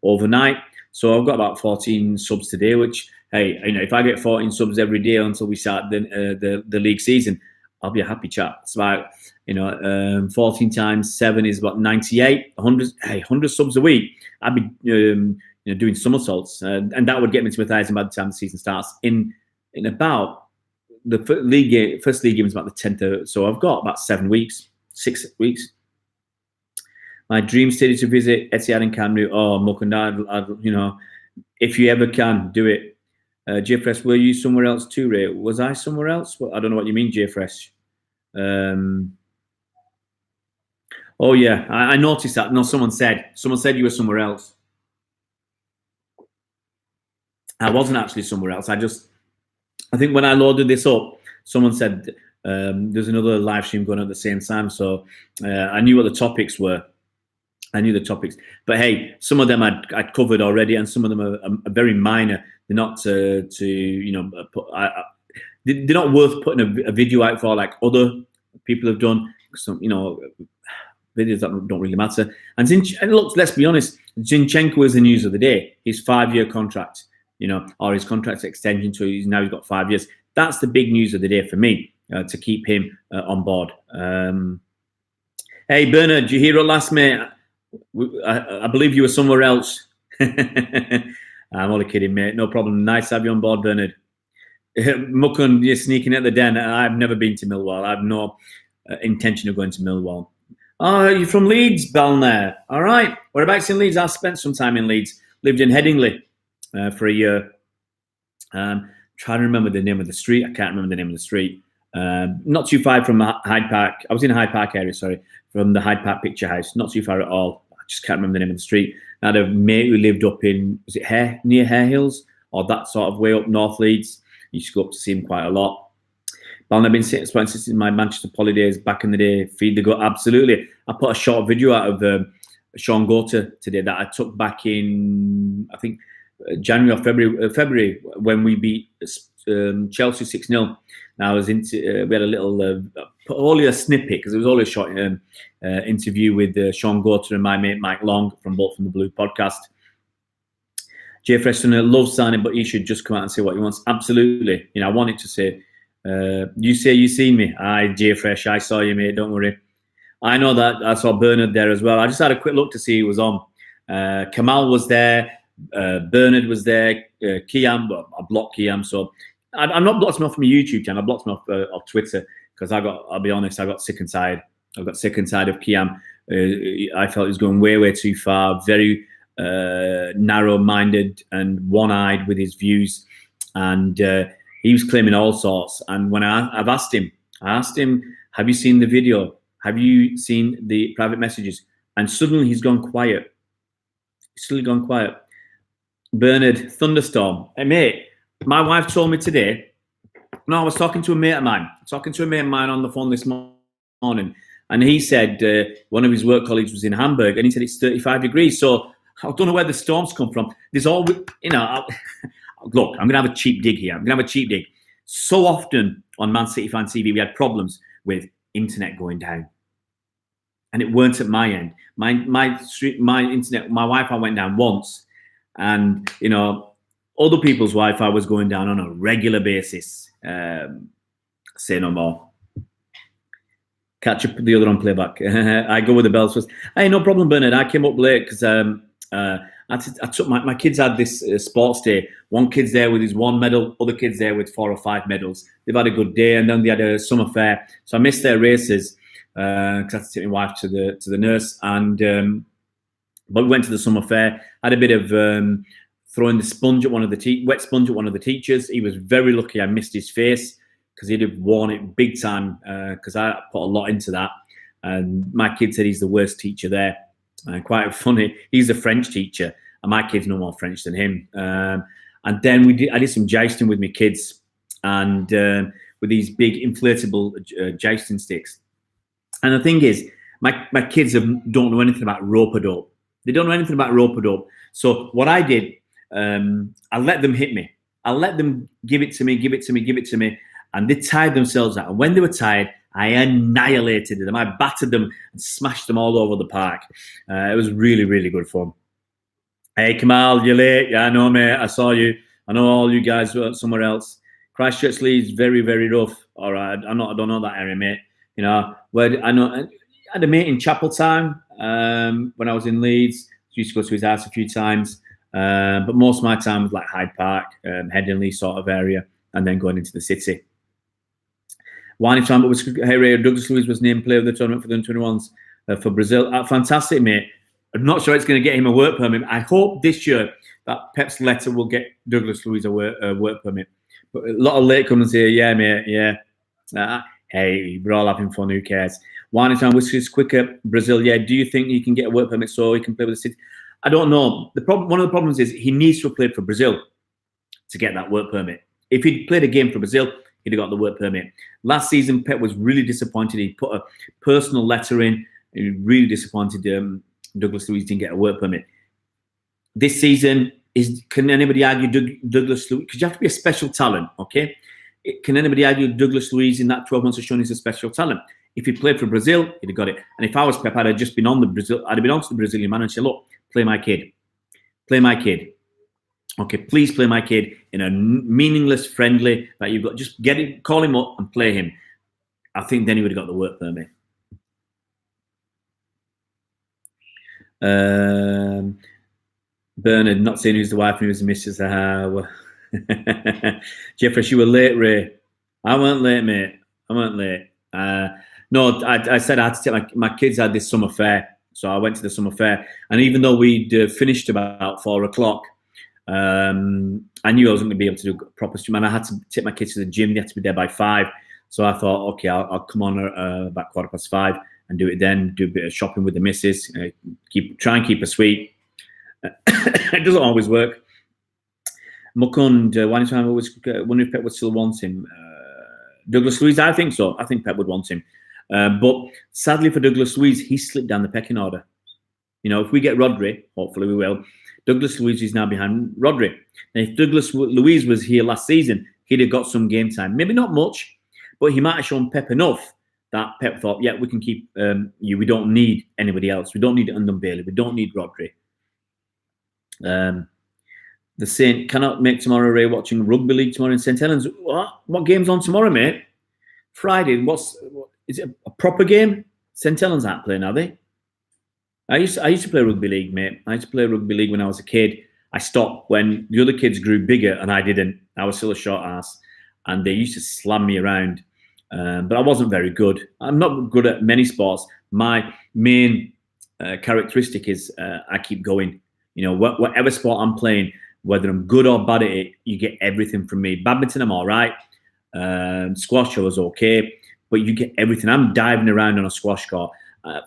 overnight? So I've got about 14 subs today, which, hey, if I get 14 subs every day until we start the league season, I'll be a happy chap. It's about, 14 times 7 is about 98, 100 subs a week. I'd be, doing somersaults, and that would get me to 1,000 by the time the season starts. In about the first league game is about the 10th, so I've got about 6 weeks. My dream city to visit, Etihad and Camp Nou. Oh, Mukunda, if you ever can, do it. J-Fresh, were you somewhere else too, Ray? Was I somewhere else? Well, I don't know what you mean, J-Fresh. Oh, yeah, I noticed that. No, someone said you were somewhere else. I wasn't actually somewhere else. I think when I loaded this up, someone said there's another live stream going on at the same time. So I knew what the topics were. But hey, some of them I'd covered already, and some of them are very minor. They're not they're not worth putting a video out for like other people have done. Some videos that don't really matter. And look, let's be honest, Zinchenko is the news of the day. His 5-year contract, or his contract extension, so he's got 5 years. That's the big news of the day for me, to keep him on board. Hey, Bernard, did you hear it last, mate? I believe you were somewhere else. I'm only kidding, mate. No problem. Nice to have you on board, Bernard. Mukun, you're sneaking at the den. I've never been to Millwall. I have no intention of going to Millwall. Oh, you're from Leeds, Balnair. All right. Whereabouts in Leeds? I spent some time in Leeds. Lived in Headingley for a year. Trying to remember the name of the street. I can't remember the name of the street. Not too far from Hyde Park. I was in the Hyde Park area, sorry, from the Hyde Park Picture House. Not too far at all. I just can't remember the name of the street. I had a mate who lived up in, was it near Hare Hills, or that sort of way up North Leeds. Used to go up to see him quite a lot. But I've been since my Manchester Poly days back in the day. Feed the Goat, absolutely. I put a short video out of Sean Gota today that I took back in, I think, January or February when we beat Chelsea 6-0. Now I was we had a little, only a snippet because it was only a short interview with Sean Gota and my mate Mike Long from Bolt from the Blue podcast. Jay Freston loves signing, but he should just come out and say what he wants. Absolutely. I wanted to say, you say you seen me. Aye, Jay Fresh, I saw you, mate. Don't worry. I know that. I saw Bernard there as well. I just had a quick look to see who was on. Kamal was there. Bernard was there. Kiam, I blocked Kiam, so I'm not blocked him off from my YouTube channel. I blocked him off Twitter because I'll be honest, I got sick and tired. I got sick and tired of Kiam. I felt he was going way, way too far. Very narrow-minded and one-eyed with his views, and he was claiming all sorts. And when I asked him, have you seen the video? Have you seen the private messages? And suddenly he's gone quiet. Bernard, thunderstorm. Hey, mate, my wife told me today, I was talking to a mate of mine on the phone this morning, and he said one of his work colleagues was in Hamburg, and he said it's 35 degrees. So I don't know where the storms come from. There's all, look, I'm going to have a cheap dig here. So often on Man City Fan TV, we had problems with internet going down. And it weren't at my end. My internet, my Wi-Fi went down once. And, other people's Wi-Fi was going down on a regular basis. Say no more. Catch up the other on playback. I go with the bells first. Hey, no problem, Bernard. I came up late because I took my kids had this sports day. One kid's there with his 1 medal, other kid's there with 4 or 5 medals. They've had a good day, and then they had a summer fair. So I missed their races because I had to take my wife to the nurse. And but we went to the summer fair. Had a bit of throwing the sponge at wet sponge at one of the teachers. He was very lucky I missed his face because he'd have worn it big time because I put a lot into that. And my kid said he's the worst teacher there. Quite funny. He's a French teacher, and my kids know more French than him. And then I did some jousting with my kids, and with these big inflatable jousting sticks. And the thing is, my kids don't know anything about rope-a-dope. They don't know anything about rope-a-dope. So what I did, I let them hit me. I let them give it to me. And they tired themselves out. And when they were tired, I annihilated them. I battered them and smashed them all over the park. It was really, really good fun. Hey, Kamal, you're late. Yeah, I know, mate. I saw you. I know all you guys were somewhere else. Christchurch Leeds, very, very rough. All right, I don't know that area, mate. You know, where I know I had a mate in Chapel Town when I was in Leeds. Used to go to his house a few times, but most of my time was like Hyde Park, Headingley sort of area, and then going into the city. Wine time, but was Douglas Luiz was named player of the tournament for the under-21s for Brazil. Fantastic, mate. I'm not sure it's going to get him a work permit. I hope this year that Pep's letter will get Douglas Luiz a work permit. But a lot of latecomers here, yeah, mate, yeah. Hey, we're all having fun. Who cares? Wine time, whiskers quicker. Brazil, yeah. Do you think he can get a work permit so he can play with the City? I don't know. One of the problems is he needs to have played for Brazil to get that work permit. If he'd played a game for Brazil, he'd have got the work permit. Last season, Pep was really disappointed. He put a personal letter in. He was really disappointed Douglas Luiz didn't get a work permit. This season, can anybody argue Douglas Luiz? Because you have to be a special talent, okay? Can anybody argue Douglas Luiz in that 12 months has shown he's a special talent? If he played for Brazil, he'd have got it. And if I was Pep, I'd have just been on the Brazil. I'd have been on to the Brazilian man and said, look, play my kid. Play my kid. Okay, please play my kid in a meaningless, friendly that you've got. Just get it, call him up and play him. I think then he would have got the work permit. Bernard, not saying who's the wife and who's the missus. Jeffrey, you were late, Ray. I weren't late, mate. I weren't late. No, I said I had to take my kids had this summer fair. So I went to the summer fair. And even though we'd finished about 4 o'clock, I knew I wasn't going to be able to do a proper stream. And I had to take my kids to the gym. They had to be there by 5. So I thought, okay, I'll come on about 5:15 and do it then, do a bit of shopping with the missus, try and keep her sweet. It doesn't always work. Mukund, one time I was wondering if Pep would still want him. Douglas Luiz, I think so. I think Pep would want him. But sadly for Douglas Luiz, he slipped down the pecking order. You know, if we get Rodri, hopefully we will, Douglas Luiz is now behind Rodri. And if Douglas Luiz was here last season, he'd have got some game time. Maybe not much, but he might have shown Pep enough that Pep thought, yeah, we can keep you. We don't need anybody else. We don't need Undon Bailey. We don't need Rodri. The Saint cannot make tomorrow, Ray, watching rugby league tomorrow in St Helens. What game's on tomorrow, mate? Friday. Is it a proper game? St Helens aren't playing, are they? I used to play rugby league, mate. I used to play rugby league when I was a kid. I stopped when the other kids grew bigger and I didn't. I was still a short ass. And they used to slam me around. But I wasn't very good. I'm not good at many sports. My main characteristic is I keep going. You know, whatever sport I'm playing, whether I'm good or bad at it, you get everything from me. Badminton, I'm all right. Squash, I was okay. But you get everything. I'm diving around on a squash court.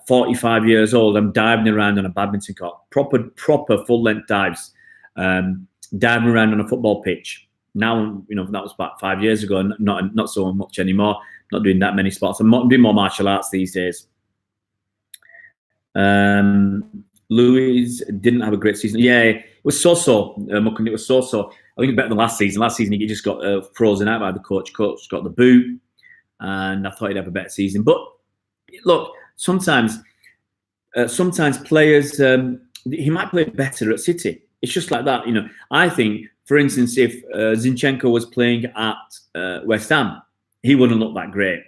45 years old, I'm diving around on a badminton court. Proper full-length dives. Diving around on a football pitch. Now, you know, that was about 5 years ago, and not so much anymore. Not doing that many sports. I'm doing more martial arts these days. Luiz didn't have a great season. Yeah, it was so-so. It was so-so. I think it's better than last season. Last season, he just got frozen out by the coach. Coach got the boot, and I thought he'd have a better season. But look, sometimes players, he might play better at City. It's just like that, you know. I think, for instance, if Zinchenko was playing at West Ham, he wouldn't look that great.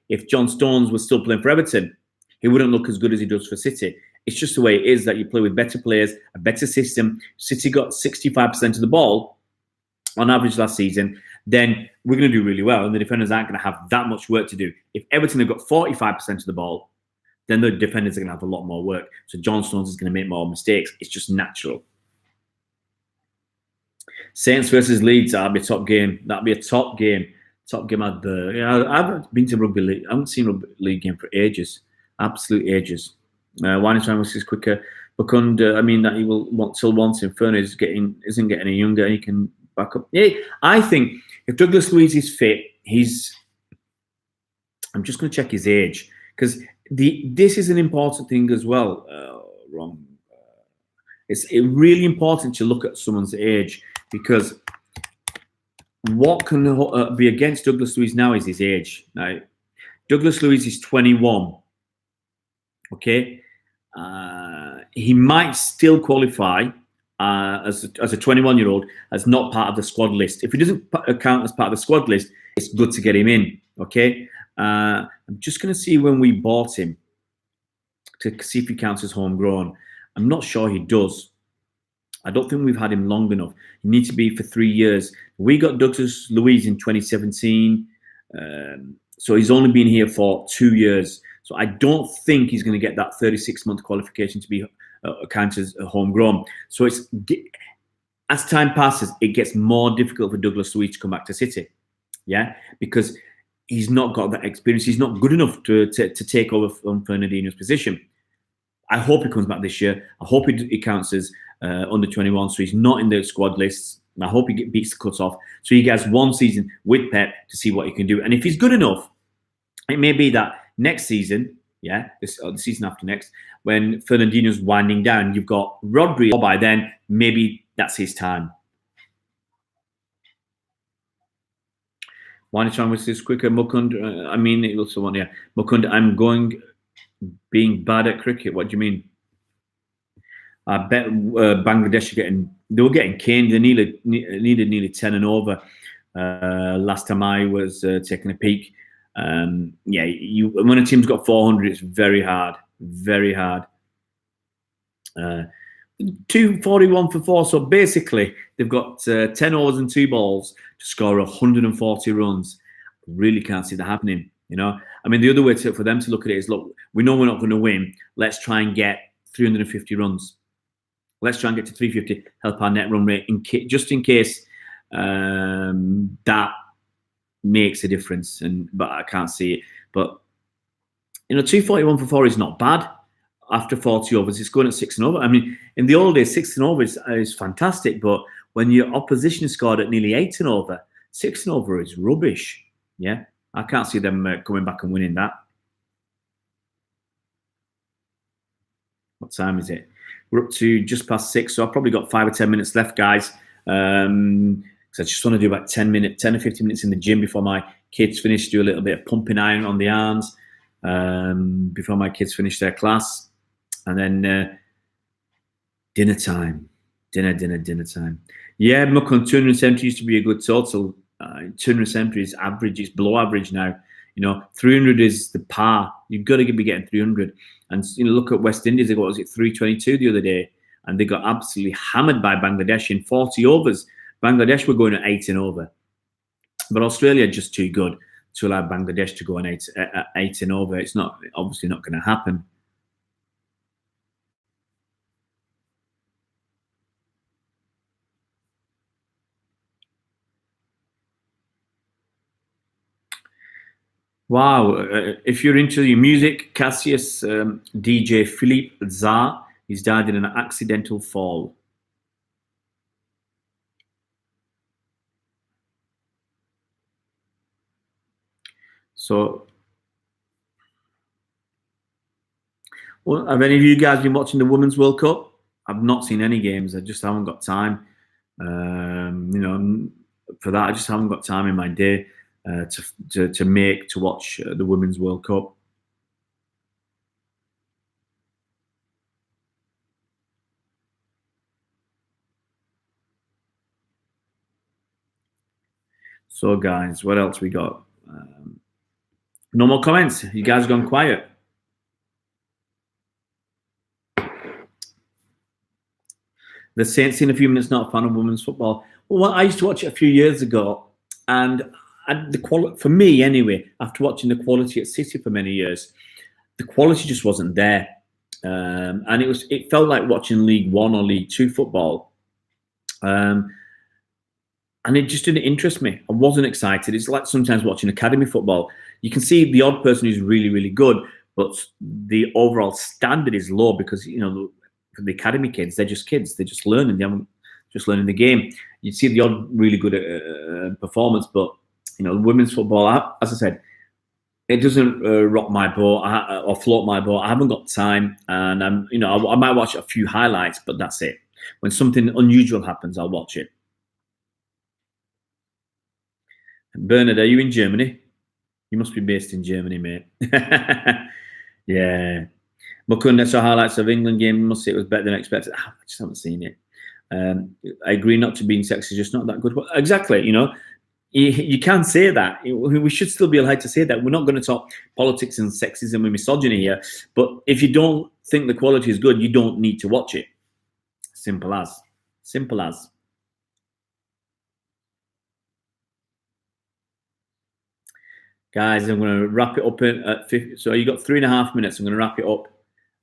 If John Stones was still playing for Everton, he wouldn't look as good as he does for City. It's just the way it is that you play with better players, a better system. City got 65% of the ball on average last season. Then we're going to do really well, and the defenders aren't going to have that much work to do. If Everton have got 45% of the ball, then the defenders are going to have a lot more work. So John Stones is going to make more mistakes. It's just natural. Saints versus Leeds, that'll be a top game. That'll be a top game. Top game had the. Yeah, I haven't been to rugby league. I haven't seen rugby league game for ages, absolute ages. Wine time was quicker. Bakunda, I mean that he will want till once. Inferno isn't getting any younger. He can back up. Yeah, I think if Douglas Luiz is fit, he's. I'm just going to check his age because this is an important thing as well. Wrong. It's really important to look at someone's age because what can be against Douglas Luiz now is his age. Now, Douglas Luiz is 21. Okay, he might still qualify as a 21-year-old as not part of the squad list. If he doesn't count as part of the squad list, it's good to get him in. Okay, I'm just going to see when we bought him to see if he counts as homegrown. I'm not sure he does. I don't think we've had him long enough. He needs to be for 3 years. We got Douglas Luiz in 2017. So he's only been here for 2 years. So I don't think he's going to get that 36-month qualification to be counted as homegrown. So it's as time passes, it gets more difficult for Douglas Luiz to come back to City. Yeah, because he's not got that experience. He's not good enough to take over from Fernandinho's position. I hope he comes back this year. I hope he counts as under 21, so he's not in the squad lists. And I hope he beats the cut-off. So he gets 1 season with Pep to see what he can do. And if he's good enough, it may be that next season, the season after next, when Fernandinho's winding down, you've got Rodri. By then, maybe that's his time. Why try with this quicker? Mukund, I mean, it was someone, yeah. Mukund, I'm being bad at cricket. What do you mean? I bet Bangladesh they were getting caned. They needed nearly 10 and over. Last time I was taking a peek. When a team's got 400, it's very hard. Very hard. 241 for 4. So basically, they've got 10 overs and 2 balls to score 140 runs. Really can't see that happening. You know, I mean, the other way for them to look at it is, look, we know we're not going to win. Let's try and get 350 runs. Let's try and get to 350. Help our net run rate just in case that makes a difference. But I can't see it. But 241 for 4 is not bad. After 40 overs, it's going at 6 and over. I mean, in the old days, 6 and over is fantastic. But when your opposition scored at nearly 8 and over, 6 and over is rubbish. Yeah, I can't see them coming back and winning that. What time is it? We're up to just past 6, so I've probably got 5 or 10 minutes left, guys. Because I just want to do about 10 or 15 minutes in the gym before my kids finish, do a little bit of pumping iron on the arms before my kids finish their class. And then dinner time. Dinner time. Yeah, Mukun, 270 used to be a good total. 270 is average. It's below average now. 300 is the par. You've got to be getting 300. And look at West Indies. They got 322 the other day, and they got absolutely hammered by Bangladesh in 40 overs. Bangladesh were going at 8 and over, but Australia are just too good to allow Bangladesh to go on 8 and over. It's obviously not going to happen. Wow, if you're into your music, Cassius, DJ Philippe Zah, he's died in an accidental fall. So, well, have any of you guys been watching the Women's World Cup? I've not seen any games. I just haven't got time. For that, I just haven't got time in my day. To watch the Women's World Cup. So, guys, what else we got? No more comments. You guys gone quiet. The Saints in a few minutes. Not a fan of women's football. Well, I used to watch it a few years ago, and for me anyway, after watching the quality at City for many years, the quality just wasn't there, and it felt like watching League One or League Two football. and it just didn't interest me. I wasn't excited. It's like sometimes watching academy football. You can see the odd person who's really, really good, but the overall standard is low because, you know, for the academy kids, they're just kids. They're just learning. They haven't just learning the game. You see the odd really good performance, but, you know, women's football, as I said, it doesn't rock my boat or float my boat. I haven't got time, and you know, I might watch a few highlights, but that's it. When something unusual happens, I'll watch it. Bernard, are you in Germany? You must be based in Germany, mate. Yeah. Mukunda saw highlights of England game. Must say it was better than expected. I just haven't seen it. I agree not to being sexy, just not that good. Exactly, you know. You can say that. We should still be allowed to say that. We're not going to talk politics and sexism and misogyny here. But if you don't think the quality is good, you don't need to watch it. Simple as. Simple as. Guys, I'm going to wrap it up at 50. So you got 3.5 minutes. I'm going to wrap it up.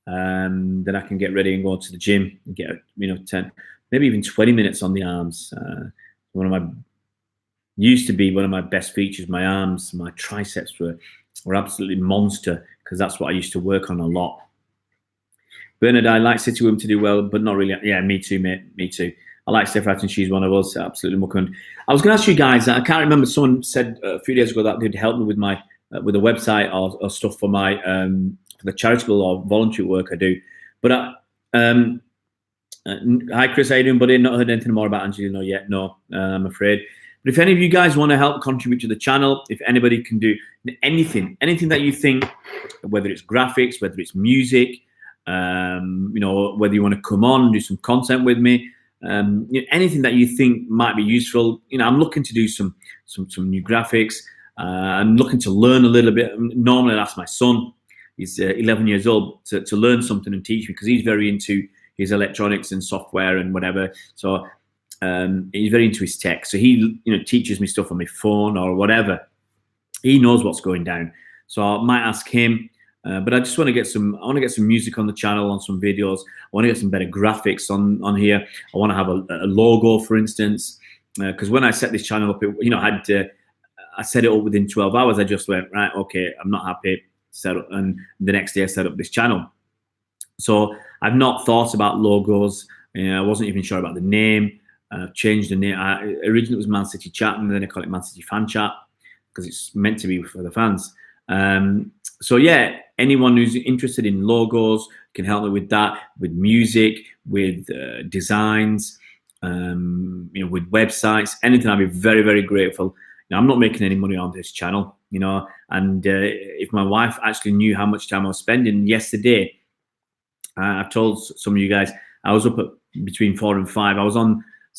Then I can get ready and go to the gym and get, 10, maybe even 20 minutes on the arms. Used to be one of my best features. My arms, my triceps were absolutely monster because that's what I used to work on a lot. Bernard, I like City women to do well, but not really. Yeah, me too, mate. Me too. I like Steph Houghton. She's one of us. Absolutely muckund. I was going to ask you guys. I can't remember. Someone said a few days ago that they'd help me with my with a website or stuff for my for the charitable or voluntary work I do. But hi, Chris. How you doing, buddy? Not heard anything more about Angelina yet. No, I'm afraid. But if any of you guys want to help contribute to the channel, if anybody can do anything that you think, whether it's graphics, whether it's music, whether you want to come on and do some content with me, anything that you think might be useful. I'm looking to do some new graphics. I'm looking to learn a little bit. Normally, I ask my son. He's 11 years old to learn something and teach me because he's very into his electronics and software and whatever. So he's very into his tech. So he teaches me stuff on my phone or whatever. He knows what's going down. So I might ask him. But I just want to get some. I want to get some music on the channel, on some videos. I want to get some better graphics on here. I want to have a logo, for instance, because when I set this channel up, I set it up within 12 hours. I just went right. Okay, I'm not happy. Set up, and the next day I set up this channel. So I've not thought about logos. I wasn't even sure about the name. I've changed the name. Originally it was Man City Chat, and then I call it Man City Fan Chat because it's meant to be for the fans. So yeah, anyone who's interested in logos can help me with that, with music, with designs, with websites, anything. I'd be very, very grateful. I'm not making any money on this channel, and if my wife actually knew how much time I was spending yesterday, I've told some of you guys, I was up at between 4 and 5.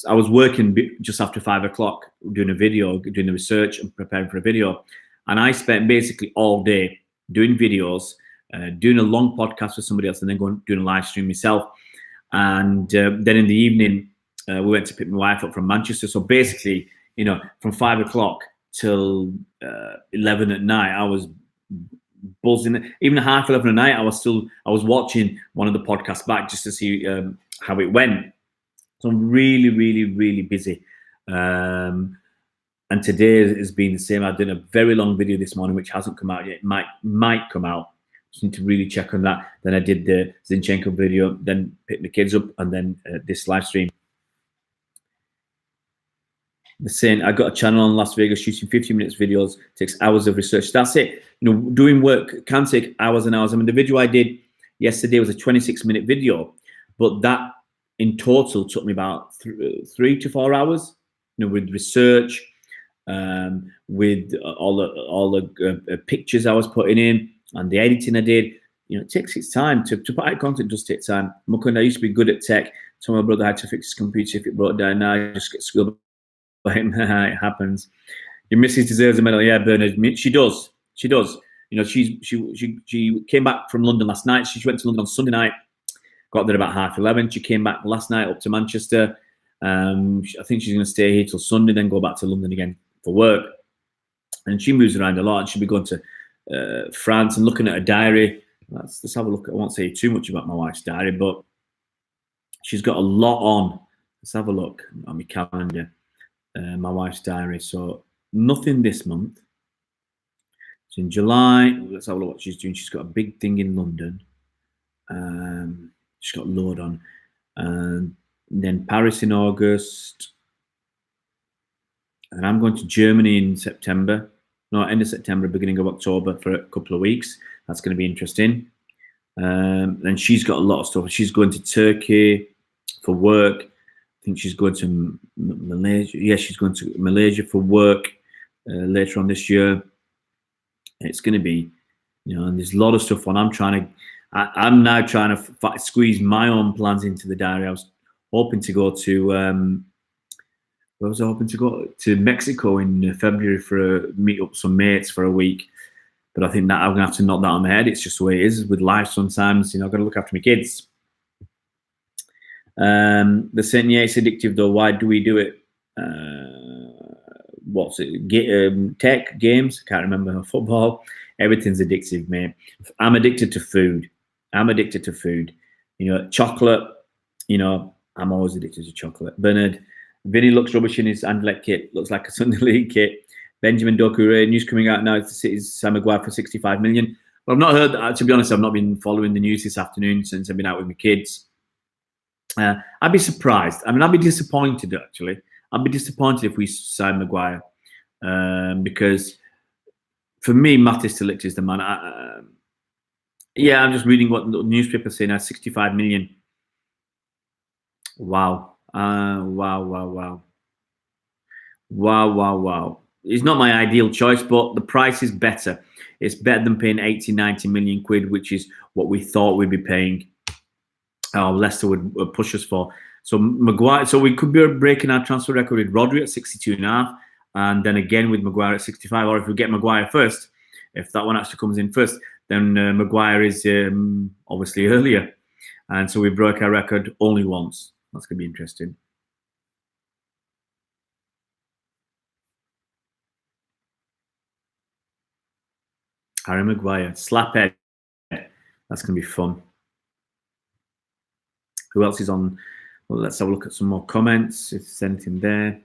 I was working just after 5 o'clock doing a video, doing the research and preparing for a video. And I spent basically all day doing videos, doing a long podcast with somebody else, and then doing a live stream myself. And then in the evening, we went to pick my wife up from Manchester. So basically, from 5 o'clock till 11 at night, I was buzzing. Even at 11:30 at night, I was watching one of the podcasts back just to see how it went. So I'm really, really, really busy. And today has been the same. I've done a very long video this morning, which hasn't come out yet. It might come out. Just need to really check on that. Then I did the Zinchenko video, then picked the kids up, and then this live stream. The saying, I got a channel on Las Vegas shooting 50 minutes videos, takes hours of research. That's it. Doing work can take hours and hours. I mean, the video I did yesterday was a 26-minute video, but that in total took me about 3 to 4 hours, with research, with all the pictures I was putting in and the editing I did. It takes its time to put out content. Does take time. I used to be good at tech. So my brother had to fix his computer if it broke down. Now I just get schooled by him. It happens. Your missus deserves a medal. Yeah, Bernard. She does. She came back from London last night. She went to London on Sunday night. Got there about 11:30. She came back last night up to Manchester. I think she's going to stay here till Sunday, then go back to London again for work. And she moves around a lot. She'll be going to France and looking at her diary. Let's have a look. I won't say too much about my wife's diary, but she's got a lot on. Let's have a look on my calendar. my wife's diary. So nothing this month. So in July, let's have a look what she's doing. She's got a big thing in London. She's got a load on. And then Paris in August. And I'm going to Germany in September. No, end of September, beginning of October for a couple of weeks. That's going to be interesting. Then she's got a lot of stuff. She's going to Turkey for work. I think she's going to Malaysia. Yeah, she's going to Malaysia for work later on this year. It's going to be, and there's a lot of stuff on. I'm now trying to squeeze my own plans into the diary. I was hoping to go to, to Mexico in February for meet up some mates for a week. But I think that I'm going to have to knock that on the head. It's just the way it is with life sometimes. I've got to look after my kids. They're saying, yeah, it's addictive though. Why do we do it? What's it? Tech, games? I can't remember. Football. Everything's addictive, mate. I'm addicted to food. Chocolate. I'm always addicted to chocolate. Bernard. Vinny looks rubbish in his Anderlecht kit. Looks like a Sunday League kit. Benjamin Dokure, news coming out now. It's Sam Maguire for 65 million. Well, I've not heard that. To be honest, I've not been following the news this afternoon since I've been out with my kids. I'd be surprised. I'd be disappointed, actually. I'd be disappointed if we sign Maguire. Because for me, Matis de Ligt is the man. I'm just reading what the newspaper's saying now, 65 million. Wow. Wow. It's not my ideal choice, but the price is better. It's better than paying 80, 90 million quid, which is what we thought we'd be paying. Leicester would push us for. So Maguire, so we could be breaking our transfer record with Rodri at 62.5, and then again with Maguire at 65. Or if we get Maguire first, if that one actually comes in first, then Maguire is obviously earlier. And so we broke our record only once. That's going to be interesting. Harry Maguire, slaphead. That's going to be fun. Who else is on? Well, let's have a look at some more comments. If there's anything there.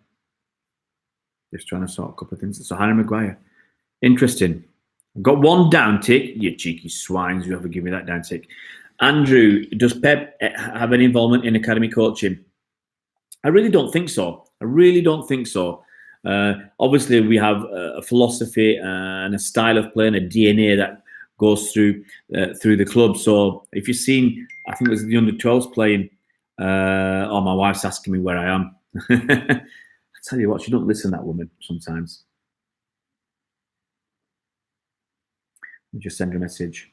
Just trying to sort a couple of things. So Harry Maguire. Interesting. I've got one down tick. You cheeky swines, you ever give me that down tick. Andrew, does Pep have any involvement in academy coaching? I really don't think so. Obviously, we have a philosophy and a style of play and a DNA that goes through the club. So if you've seen, I think it was the under-12s playing, my wife's asking me where I am. I tell you what, she don't listen, that woman, sometimes. Let me just send her a message.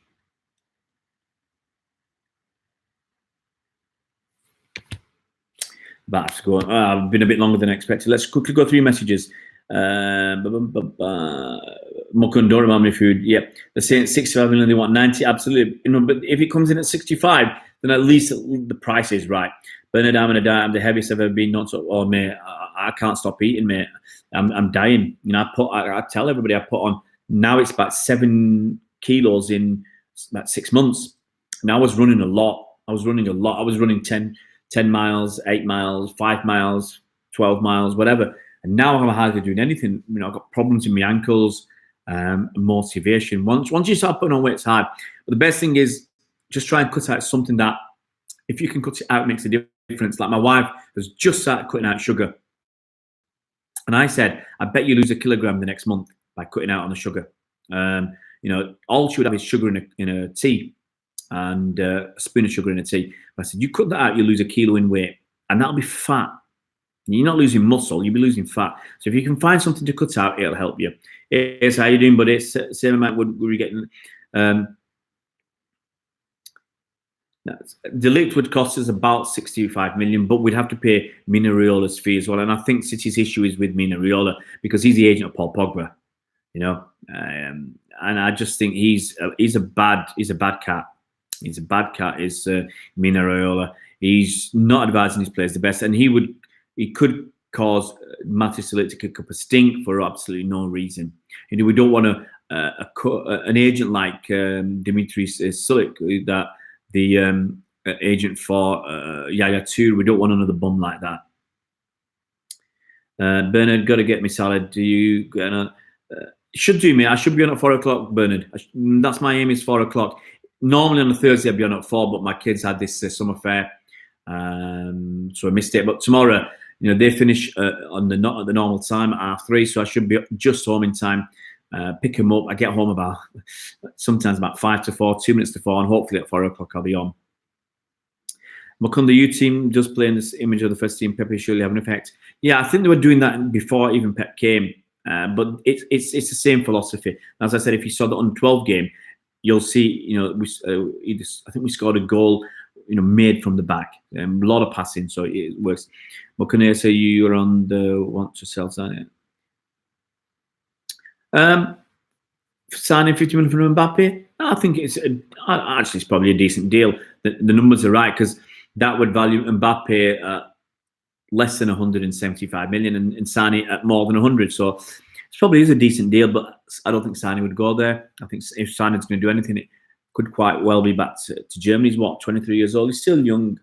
That's going. I've been a bit longer than expected. Let's quickly go through messages. Mukun, don't remind me of food. Yeah, they're saying 65 million. They want 90. Absolutely. But if it comes in at 65, then at least the price is right. Bernard, I'm gonna die. I'm the heaviest I've ever been. Not so. Oh, mate, I can't stop eating, mate. I'm dying. I tell everybody I put on. Now it's about 7 kilos in about 6 months. And I was running a lot. I was running 10 miles, 8 miles, 5 miles, 12 miles, whatever. And now I'm hardly doing anything. I've got problems in my ankles, motivation. Once you start putting on weight, it's hard. But the best thing is just try and cut out something that, if you can cut it out, it makes a difference. Like my wife has just started cutting out sugar. And I said, I bet you lose 1 kilogram the next month by cutting out on the sugar. All she would have is sugar in a tea. And a spoon of sugar in a tea. I said, you cut that out, you lose 1 kilo in weight, and that'll be fat. You're not losing muscle, you'll be losing fat. So if you can find something to cut out, it'll help you. It's how you doing, but it's same amount we're getting. De Ligt would cost us about 65 million, but we'd have to pay Mino Raiola's fee as well. And I think City's issue is with Mino Raiola because he's the agent of Paul Pogba. And I just think he's a bad cat. He's a bad cat, is Mino Raiola. He's not advising his players the best, and he could cause Matis de Ligt to kick up a stink for absolutely no reason. We don't want an agent like Dimitri Sulik, that the agent for Yaya Toure. We don't want another bum like that. Bernard, got to get me salad. Do you? Should do me. I should be on at 4 o'clock, Bernard. That's my aim, is 4 o'clock. Normally on a Thursday I'd be on at 4, but my kids had this summer fair, so I missed it. But tomorrow, they finish not at the normal time at 3:30, so I should be just home in time. Pick them up. I get home sometimes about 5 to 4, 2 minutes to 4, and hopefully at 4 o'clock I'll be on. Mukunda, U team just playing this image of the first team. Pepe surely have an effect. Yeah, I think they were doing that before even Pep came. But it's the same philosophy. As I said, if you saw the under-12 game, you'll see. I think we scored a goal, made from the back. A lot of passing, so it works. Mukunda, so you're on the want to sell side. Signing 50 million from Mbappe, I think it's probably a decent deal. The numbers are right, because that would value Mbappe at less than 175 million and Sane at more than 100. So it probably is a decent deal, but I don't think Sane would go there. I think if Sane's going to do anything, it could quite well be back to Germany. He's 23 years old. He's still young.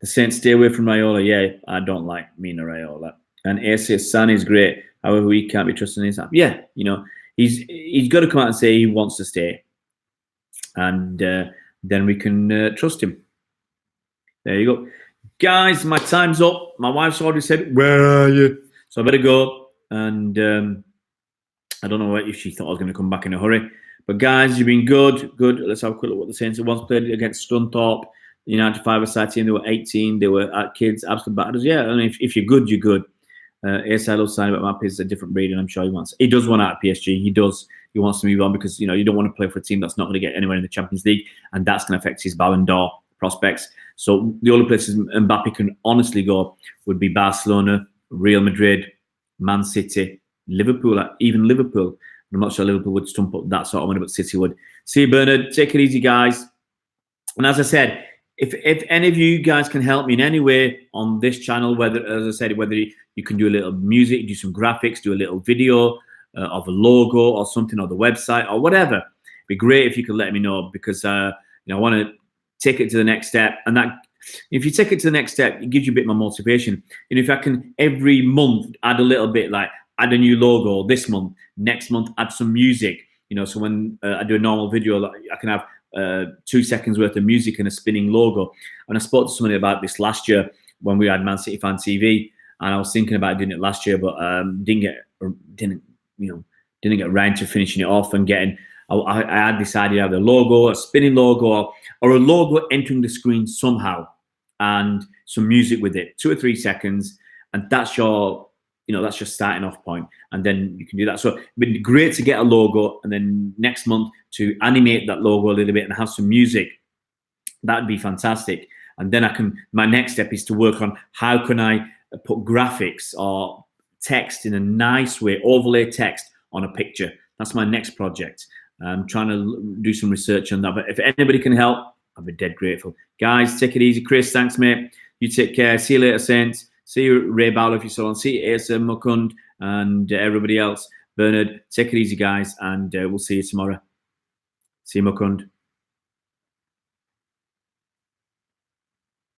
The Saints stay away from Raiola. Yeah, I don't like Mina Raiola. And AC Sane is great. However, we can't be trusting his app. Yeah, he's got to come out and say he wants to stay, and then we can trust him. There you go, guys. My time's up. My wife's already said, "Where are you?" So I better go. And I don't know if she thought I was going to come back in a hurry. But guys, you've been good. Good. Let's have a quick look at what the Saints once played against Scunthorpe. The United 5-a-side team. They were 18. They were kids, absolute batters. Yeah, I mean, if you're good, you're good. ASI loves signing, but Mbappe is a different breed, and I'm sure he does want out of PSG. He does. He wants to move on because you don't want to play for a team that's not going to get anywhere in the Champions League, and that's going to affect his Ballon d'Or prospects. So the only places Mbappe can honestly go would be Barcelona, Real Madrid, Man City, Liverpool, even Liverpool. I'm not sure Liverpool would stump up that sort of money, but City would. See you, Bernard. Take it easy, guys. And as I said, if any of you guys can help me in any way on this channel, whether you can do a little music, do some graphics, do a little video of a logo or something, or the website or whatever, it'd be great if you could let me know, because I want to take it to the next step. And that, if you take it to the next step, it gives you a bit more motivation. And if I can every month add a little bit, like add a new logo this month, next month add some music, so when I do a normal video, I can have 2 seconds worth of music and a spinning logo. And I spoke to somebody about this last year when we had Man City Fan TV, and I was thinking about doing it last year, but didn't get around to finishing it off and getting. I had this idea of a logo, a spinning logo, or a logo entering the screen somehow, and some music with it, 2 or 3 seconds, and that's your starting off point, and then you can do that. So it'd be great to get a logo, and then next month to animate that logo a little bit and have some music. That'd be fantastic. And then my next step is to work on how can I put graphics or text in a nice way, overlay text on a picture. That's my next project. I'm trying to do some research on that. But if anybody can help, I'd be dead grateful. Guys, take it easy. Chris, thanks, mate. You take care. See you later, Saints. See you, Ray Bowler, if you saw on. See you, Asa Mukund, and everybody else. Bernard, take it easy, guys, and we'll see you tomorrow. See you, Mukund.